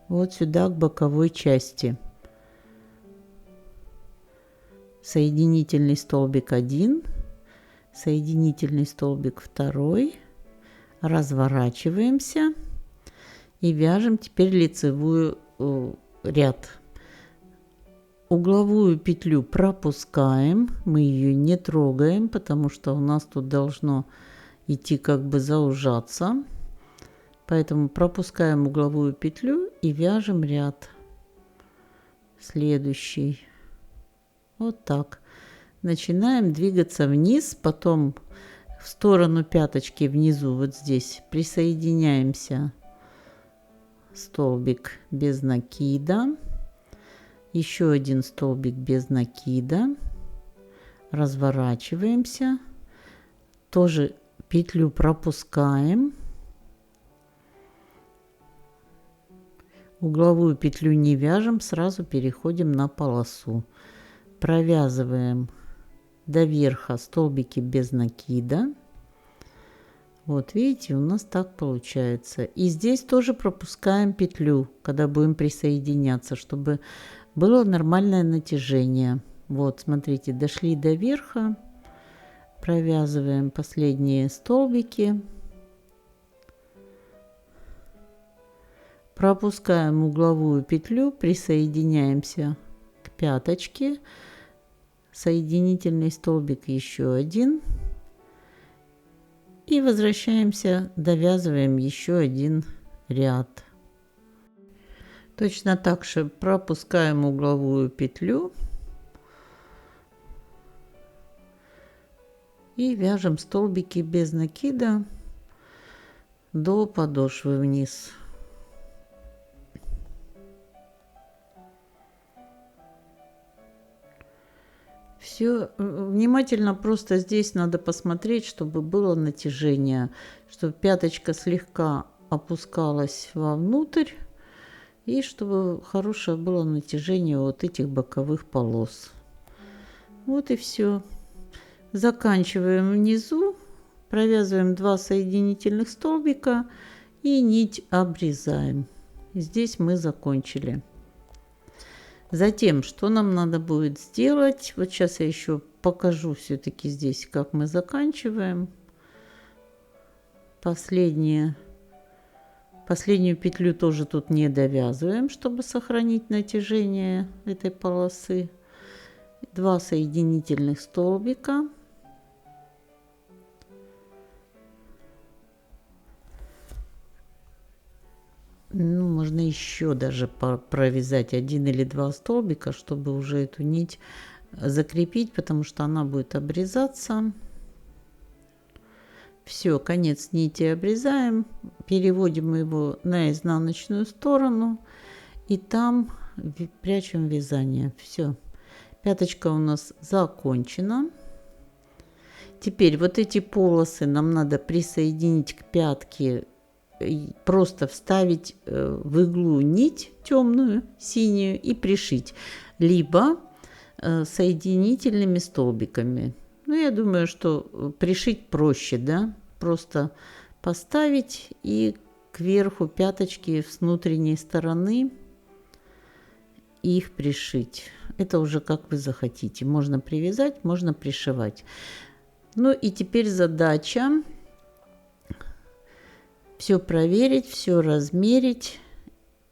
вот сюда к боковой части. Соединительный столбик 1, соединительный столбик 2, разворачиваемся и вяжем теперь лицевую ряд. Угловую петлю пропускаем, мы ее не трогаем, потому что у нас тут должно идти как бы заужаться. Поэтому пропускаем угловую петлю и вяжем ряд следующий. Вот так. Начинаем двигаться вниз, потом в сторону пяточки внизу, вот здесь, присоединяемся. Столбик без накида. Еще один столбик без накида. разворачиваемся, тоже петлю пропускаем, угловую петлю не вяжем, сразу переходим на полосу, провязываем до верха столбики без накида. Вот видите, у нас так получается. И здесь тоже пропускаем петлю, когда будем присоединяться, чтобы было нормальное натяжение. Вот, смотрите, дошли до верха, провязываем последние столбики, пропускаем угловую петлю, присоединяемся к пяточке, соединительный столбик еще один. И возвращаемся, довязываем еще один ряд. Точно так же пропускаем угловую петлю и вяжем столбики без накида до подошвы вниз. Все внимательно, просто здесь надо посмотреть, чтобы было натяжение, чтобы пяточка слегка опускалась вовнутрь и чтобы хорошее было натяжение вот этих боковых полос. Вот и все. Заканчиваем внизу, провязываем 2 соединительных столбика и нить обрезаем. Здесь мы закончили. Затем, что нам надо будет сделать? Вот сейчас я еще покажу все-таки здесь, как мы заканчиваем. Последнюю петлю тоже тут не довязываем, чтобы сохранить натяжение этой полосы. 2 соединительных столбика. Ну, можно еще даже провязать 1 или 2 столбика, чтобы уже эту нить закрепить, потому что она будет обрезаться. Все, конец нити обрезаем, переводим его на изнаночную сторону и там прячем вязание. Все, пяточка у нас закончена. Теперь вот эти полосы нам надо присоединить к пятке, просто вставить в иглу нить темную, синюю и пришить, либо соединительными столбиками. Ну, я думаю, что пришить проще, да, просто поставить и кверху пяточки с внутренней стороны их пришить. Это уже как вы захотите. Можно привязать, можно пришивать. Ну и теперь задача все проверить, все размерить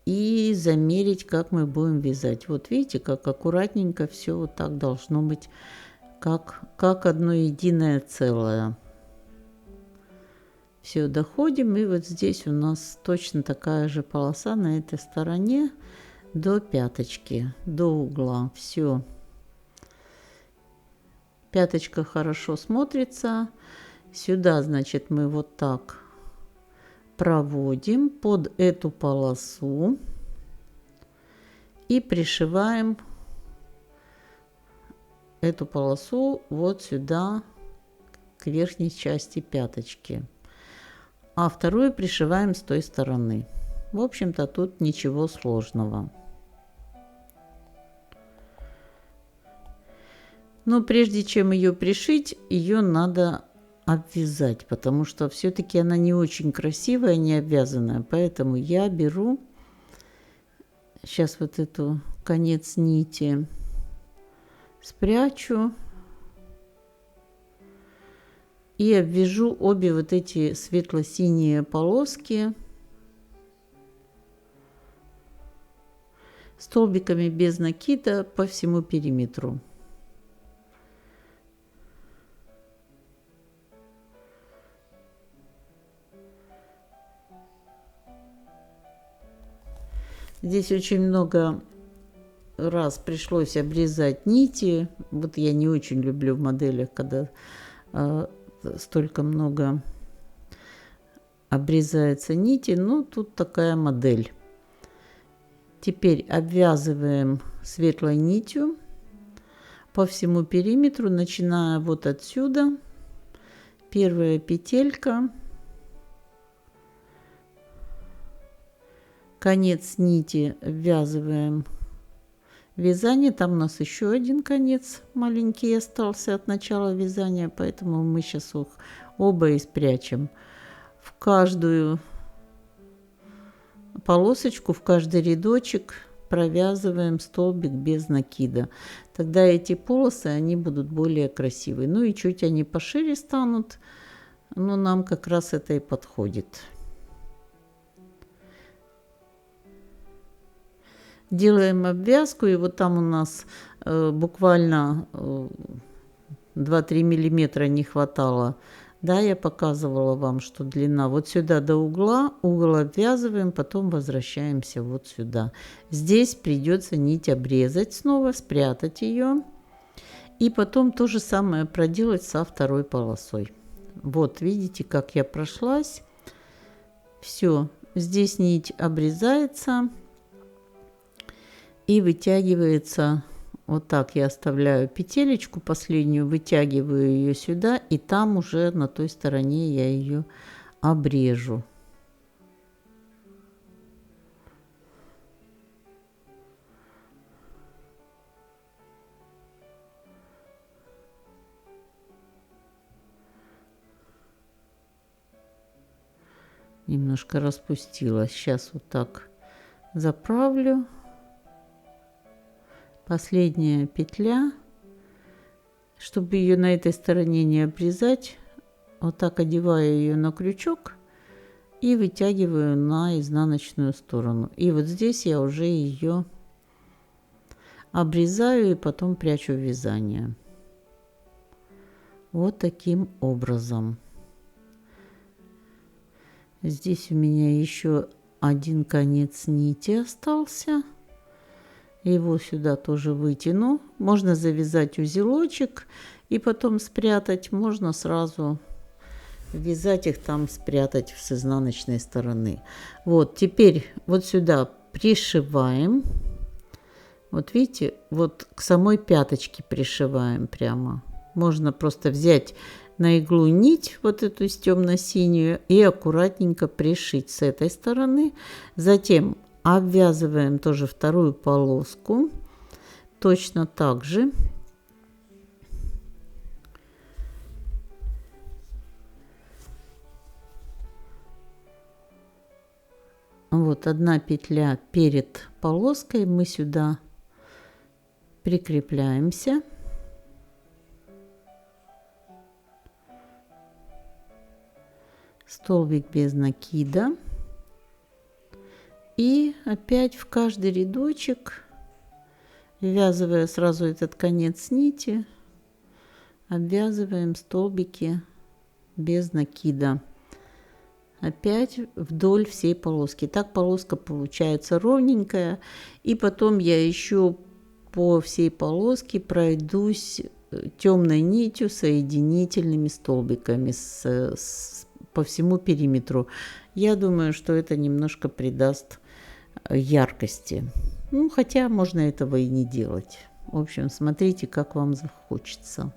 и замерить, как мы будем вязать. Вот видите, как аккуратненько все вот так должно быть, как одно единое целое. Все, доходим, и вот здесь у нас точно такая же полоса на этой стороне до пяточки, до угла. Все. Пяточка хорошо смотрится. Сюда, значит, мы вот так проводим под эту полосу и пришиваем эту полосу вот сюда к верхней части пяточки, а вторую пришиваем с той стороны. В общем-то, тут ничего сложного. Но прежде чем ее пришить, ее надо обвязать, потому что все-таки она не очень красивая, не обвязанная, поэтому я беру сейчас вот эту конец нити, спрячу и обвяжу обе вот эти светло-синие полоски столбиками без накида по всему периметру. Здесь очень много раз пришлось обрезать нити. Вот я не очень люблю в моделях, когда столько много обрезается нити. Но тут такая модель. Теперь обвязываем светлой нитью. по всему периметру, начиная вот отсюда. Первая петелька. Конец нити ввязываем в вязание. Там у нас еще один конец маленький остался от начала вязания, поэтому мы сейчас их оба и спрячем. В каждую полосочку, в каждый рядочек провязываем столбик без накида. Тогда эти полосы, они будут более красивые. Ну и чуть они пошире станут, но нам как раз это и подходит. Делаем обвязку, и вот там у нас буквально 2-3 миллиметра не хватало. Да, я показывала вам, что длина вот сюда до угла, угол обвязываем, потом возвращаемся вот сюда. Здесь придется нить обрезать снова, спрятать ее, и потом то же самое проделать со второй полосой. Вот, видите, как я прошлась. Все, здесь нить обрезается и вытягивается. Вот так я оставляю петелечку последнюю, вытягиваю ее сюда, и там уже на той стороне я ее обрежу. Немножко распустила. Сейчас вот так заправлю. Последняя петля, чтобы ее на этой стороне не обрезать, вот так одеваю ее на крючок и вытягиваю на изнаночную сторону. И вот здесь я уже ее обрезаю и потом прячу в вязание. Вот таким образом. Здесь у меня еще один конец нити остался. Его сюда тоже вытяну. Можно завязать узелочек и потом спрятать. Можно сразу вязать их там, спрятать с изнаночной стороны. Вот, теперь вот сюда пришиваем. Вот видите, вот к самой пяточке пришиваем прямо. Можно просто взять на иглу нить, вот эту темно-синюю, и аккуратненько пришить с этой стороны. Затем обвязываем тоже вторую полоску, точно так же. Вот одна петля перед полоской, мы сюда прикрепляемся. Столбик без накида. И опять в каждый рядочек, ввязывая сразу этот конец нити, обвязываем столбики без накида. Опять вдоль всей полоски. Так полоска получается ровненькая. И потом я еще по всей полоске пройдусь темной нитью, соединительными столбиками по всему периметру. Я думаю, что это немножко придаст яркости. Ну, хотя можно этого и не делать. В общем, смотрите, как вам захочется.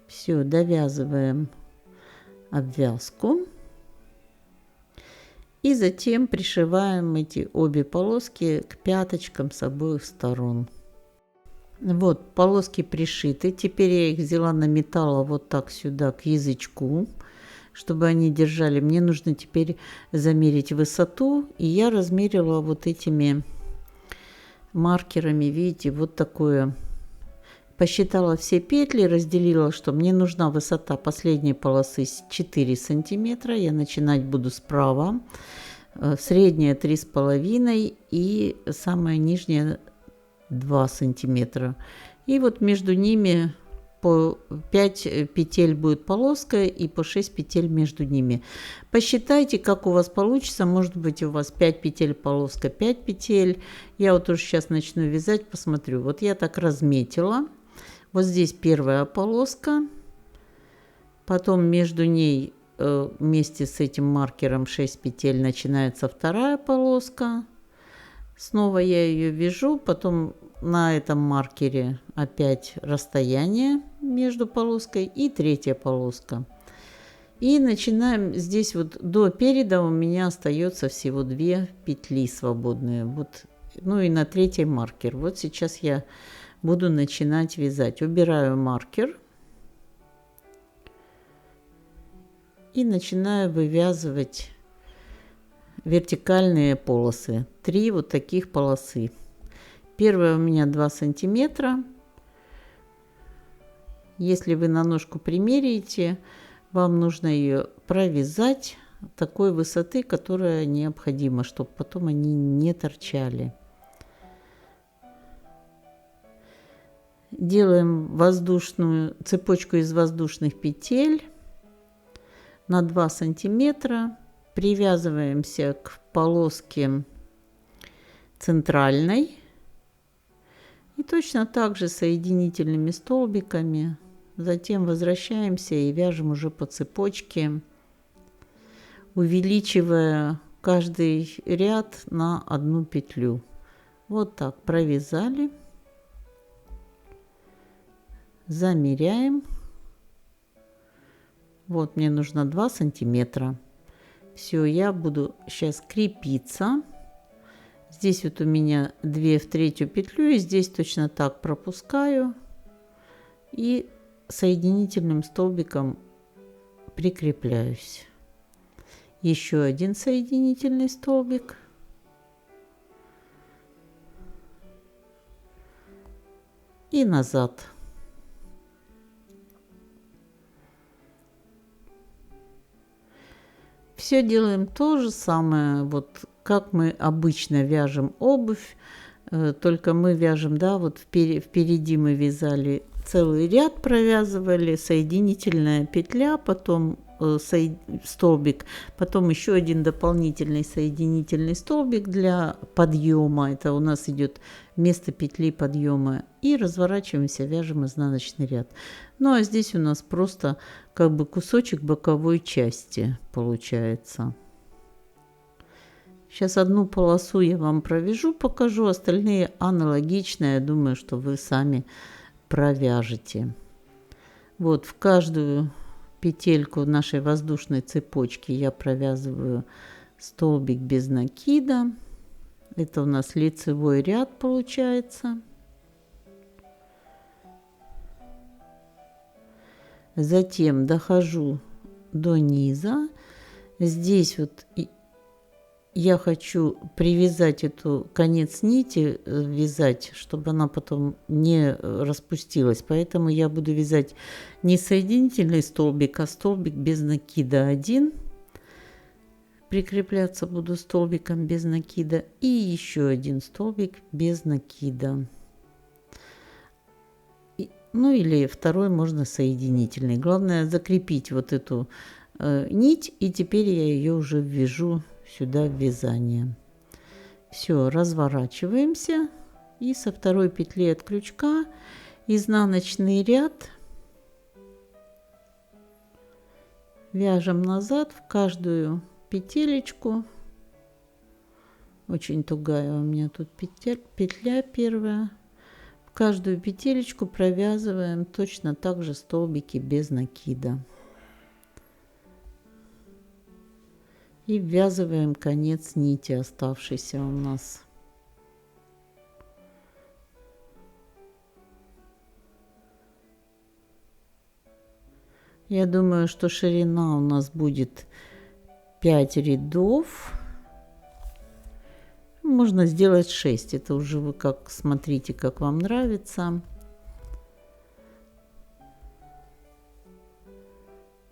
Все, довязываем обвязку. И затем пришиваем эти обе полоски к пяточкам с обоих сторон. Вот, полоски пришиты. Теперь я их взяла, наметала вот так сюда к язычку, чтобы они держали. Мне нужно теперь замерить высоту. И я размерила вот этими маркерами, видите, вот такое. Посчитала все петли, разделила, что мне нужна высота последней полосы 4 сантиметра. Я начинать буду справа. Средняя 3,5 и самая нижняя 2 сантиметра. И вот между ними по 5 петель будет полоска и по 6 петель между ними. Посчитайте, как у вас получится. Может быть, у вас 5 петель полоска, 5 петель. Я вот уже сейчас начну вязать, посмотрю. Вот я так разметила. Вот здесь первая полоска. Потом между ней вместе с этим маркером 6 петель начинается вторая полоска. Снова я ее вяжу, потом на этом маркере опять расстояние между полоской и третья полоска. И начинаем здесь вот до переда у меня остается всего 2 петли свободные. Вот, ну и на третий маркер. Вот сейчас я буду начинать вязать. Убираю маркер и начинаю вывязывать вертикальные полосы. 3 вот таких полосы. Первая у меня 2 сантиметра. Если вы на ножку примеряете, вам нужно ее провязать такой высоты, которая необходима, чтобы потом они не торчали. Делаем воздушную цепочку из воздушных петель на 2 сантиметра. Привязываемся к полоске центральной. И точно так же соединительными столбиками. Затем возвращаемся и вяжем уже по цепочке, увеличивая каждый ряд на 1 петлю. Вот так провязали. Замеряем. Вот мне нужно 2 сантиметра. Все, я буду сейчас крепиться. Здесь вот у меня 2 в 3 петлю, и здесь точно так пропускаю и соединительным столбиком прикрепляюсь. Еще 1 соединительный столбик. И назад. Все делаем то же самое, вот как мы обычно вяжем обувь, только мы вяжем, да, вот впереди мы вязали целый ряд, провязывали, соединительная петля, потом столбик, потом еще 1 дополнительный соединительный столбик для подъема, это у нас идет вместо петли подъема, и разворачиваемся, вяжем изнаночный ряд. Ну а здесь у нас просто как бы кусочек боковой части получается. Сейчас 1 полосу я вам провяжу, покажу, остальные аналогично, я думаю, что вы сами провяжете. Вот в каждую петельку нашей воздушной цепочки я провязываю столбик без накида. Это у нас лицевой ряд получается. Затем дохожу до низа. Здесь вот я хочу привязать эту конец нити, вязать, чтобы она потом не распустилась. Поэтому я буду вязать не соединительный столбик, а столбик без накида 1. Прикрепляться буду столбиком без накида. И еще 1 столбик без накида. Ну или второй можно соединительный. Главное закрепить вот эту нить. И теперь я ее уже ввяжу сюда в вязание. Все, разворачиваемся и со 2 петли от крючка изнаночный ряд вяжем назад в каждую петелечку. Очень тугая у меня тут петля первая. В каждую петелечку провязываем точно так же столбики без накида. И ввязываем конец нити, оставшийся у нас. Я думаю, что ширина у нас будет 5 рядов. Можно сделать 6. Это уже вы как смотрите, как вам нравится.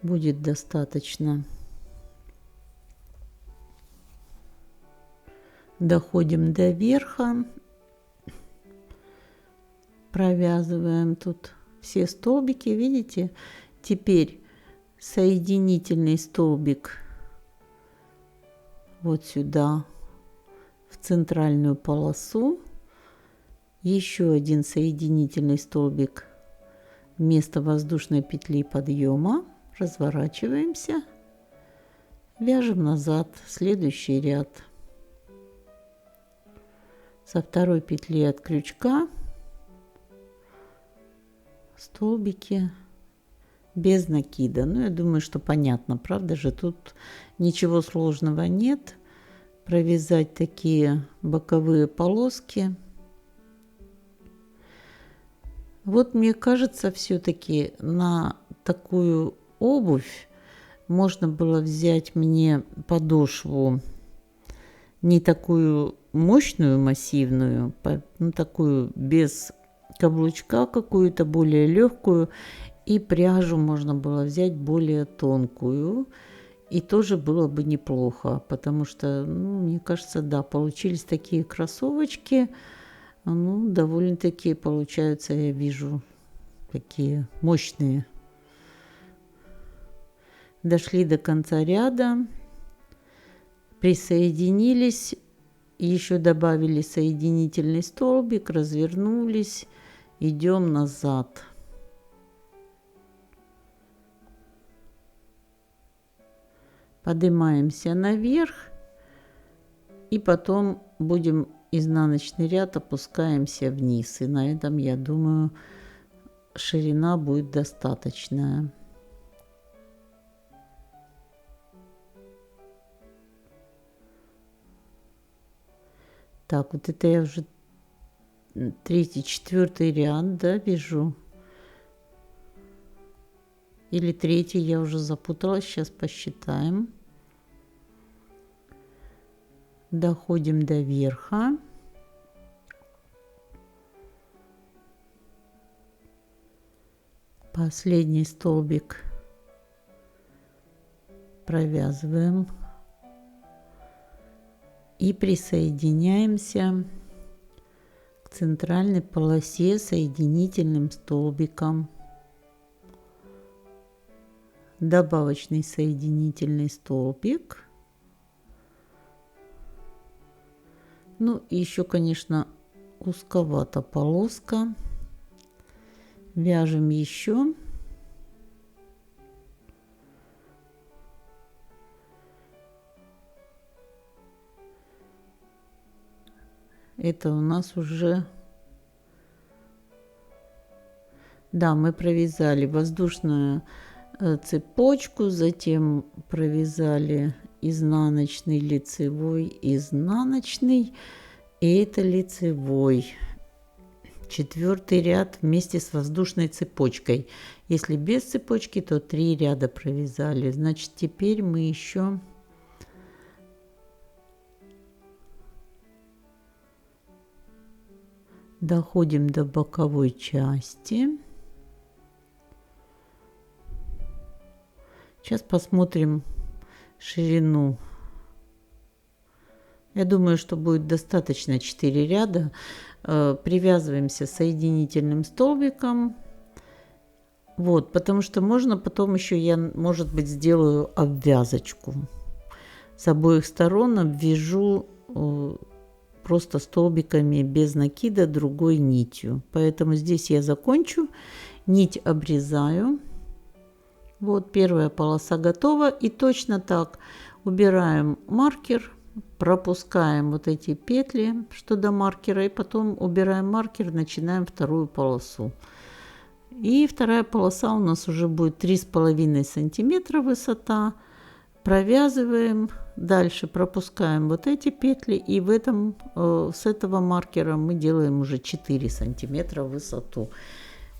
Будет достаточно. Доходим до верха, провязываем тут все столбики, видите? Теперь соединительный столбик вот сюда, в центральную полосу, еще 1 соединительный столбик вместо воздушной петли подъема, разворачиваемся, вяжем назад следующий ряд. со второй петли от крючка столбики без накида. Ну, я думаю, что понятно, правда же? Тут ничего сложного нет. Провязать такие боковые полоски. Вот мне кажется, все-таки на такую обувь можно было взять мне подошву не такую мощную, массивную, ну, такую без каблучка, какую-то более легкую. И пряжу можно было взять более тонкую. И тоже было бы неплохо, потому что, ну, мне кажется, да, получились такие кроссовочки. Ну, довольно-таки получаются, я вижу, такие мощные. Дошли до конца ряда, присоединились, еще добавили соединительный столбик, развернулись, идем назад. Поднимаемся наверх и потом будем изнаночный ряд опускаемся вниз. И на этом, я думаю, ширина будет достаточная. Так, вот это я уже третий, четвертый ряд, да, вяжу. Или третий, я уже запуталась, сейчас посчитаем. Доходим до верха. Последний столбик провязываем. И присоединяемся к центральной полосе соединительным столбиком. Добавочный соединительный столбик. Ну и еще, конечно, узковата полоска. Вяжем еще. Это у нас уже... Да, мы провязали воздушную цепочку, затем провязали изнаночный, лицевой, изнаночный, и это лицевой. Четвертый ряд вместе с воздушной цепочкой. Если без цепочки, то 3 ряда провязали. Значит, теперь мы еще доходим до боковой части. Сейчас посмотрим ширину. Я думаю, что будет достаточно 4 ряда. Привязываемся соединительным столбиком. Вот, потому что можно потом еще я, может быть, сделаю обвязочку. С обоих сторон обвяжу просто столбиками без накида другой нитью. Поэтому здесь я закончу. Нить обрезаю. Вот первая полоса готова. И точно так убираем маркер, пропускаем вот эти петли, что до маркера, и потом убираем маркер, начинаем вторую полосу. И вторая полоса у нас уже будет 3,5 сантиметра высота. Провязываем, дальше пропускаем вот эти петли, и в этом, с этого маркера мы делаем уже 4 сантиметра в высоту.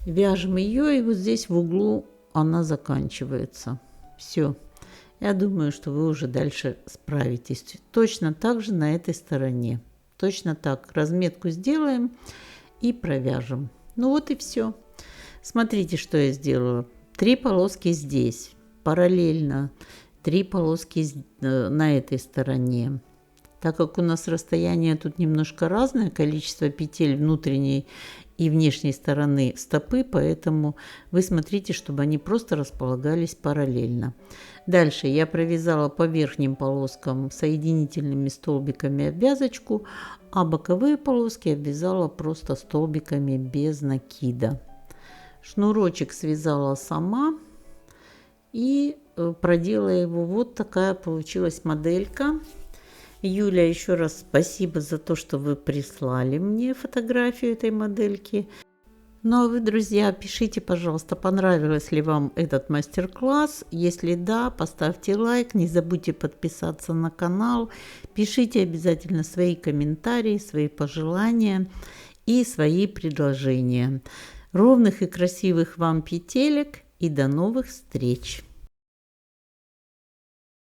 Вяжем ее, и вот здесь в углу она заканчивается. Все. Я думаю, что вы уже дальше справитесь. Точно так же на этой стороне. Точно так. Разметку сделаем и провяжем. Ну вот и все. Смотрите, что я сделала. 3 полоски здесь. Параллельно 3 полоски на этой стороне. Так как у нас расстояние тут немножко разное, количество петель внутренней и внешней стороны стопы, поэтому вы смотрите, чтобы они просто располагались параллельно. Дальше я провязала по верхним полоскам соединительными столбиками обвязочку, а боковые полоски обвязала просто столбиками без накида. Шнурочек связала сама и проделала его. Вот такая получилась моделька. Юля, еще раз спасибо за то, что вы прислали мне фотографию этой модельки. Ну а вы, друзья, пишите, пожалуйста, понравилось ли вам этот мастер-класс. Если да, поставьте лайк, не забудьте подписаться на канал. Пишите обязательно свои комментарии, свои пожелания и свои предложения. Ровных и красивых вам петелек и до новых встреч!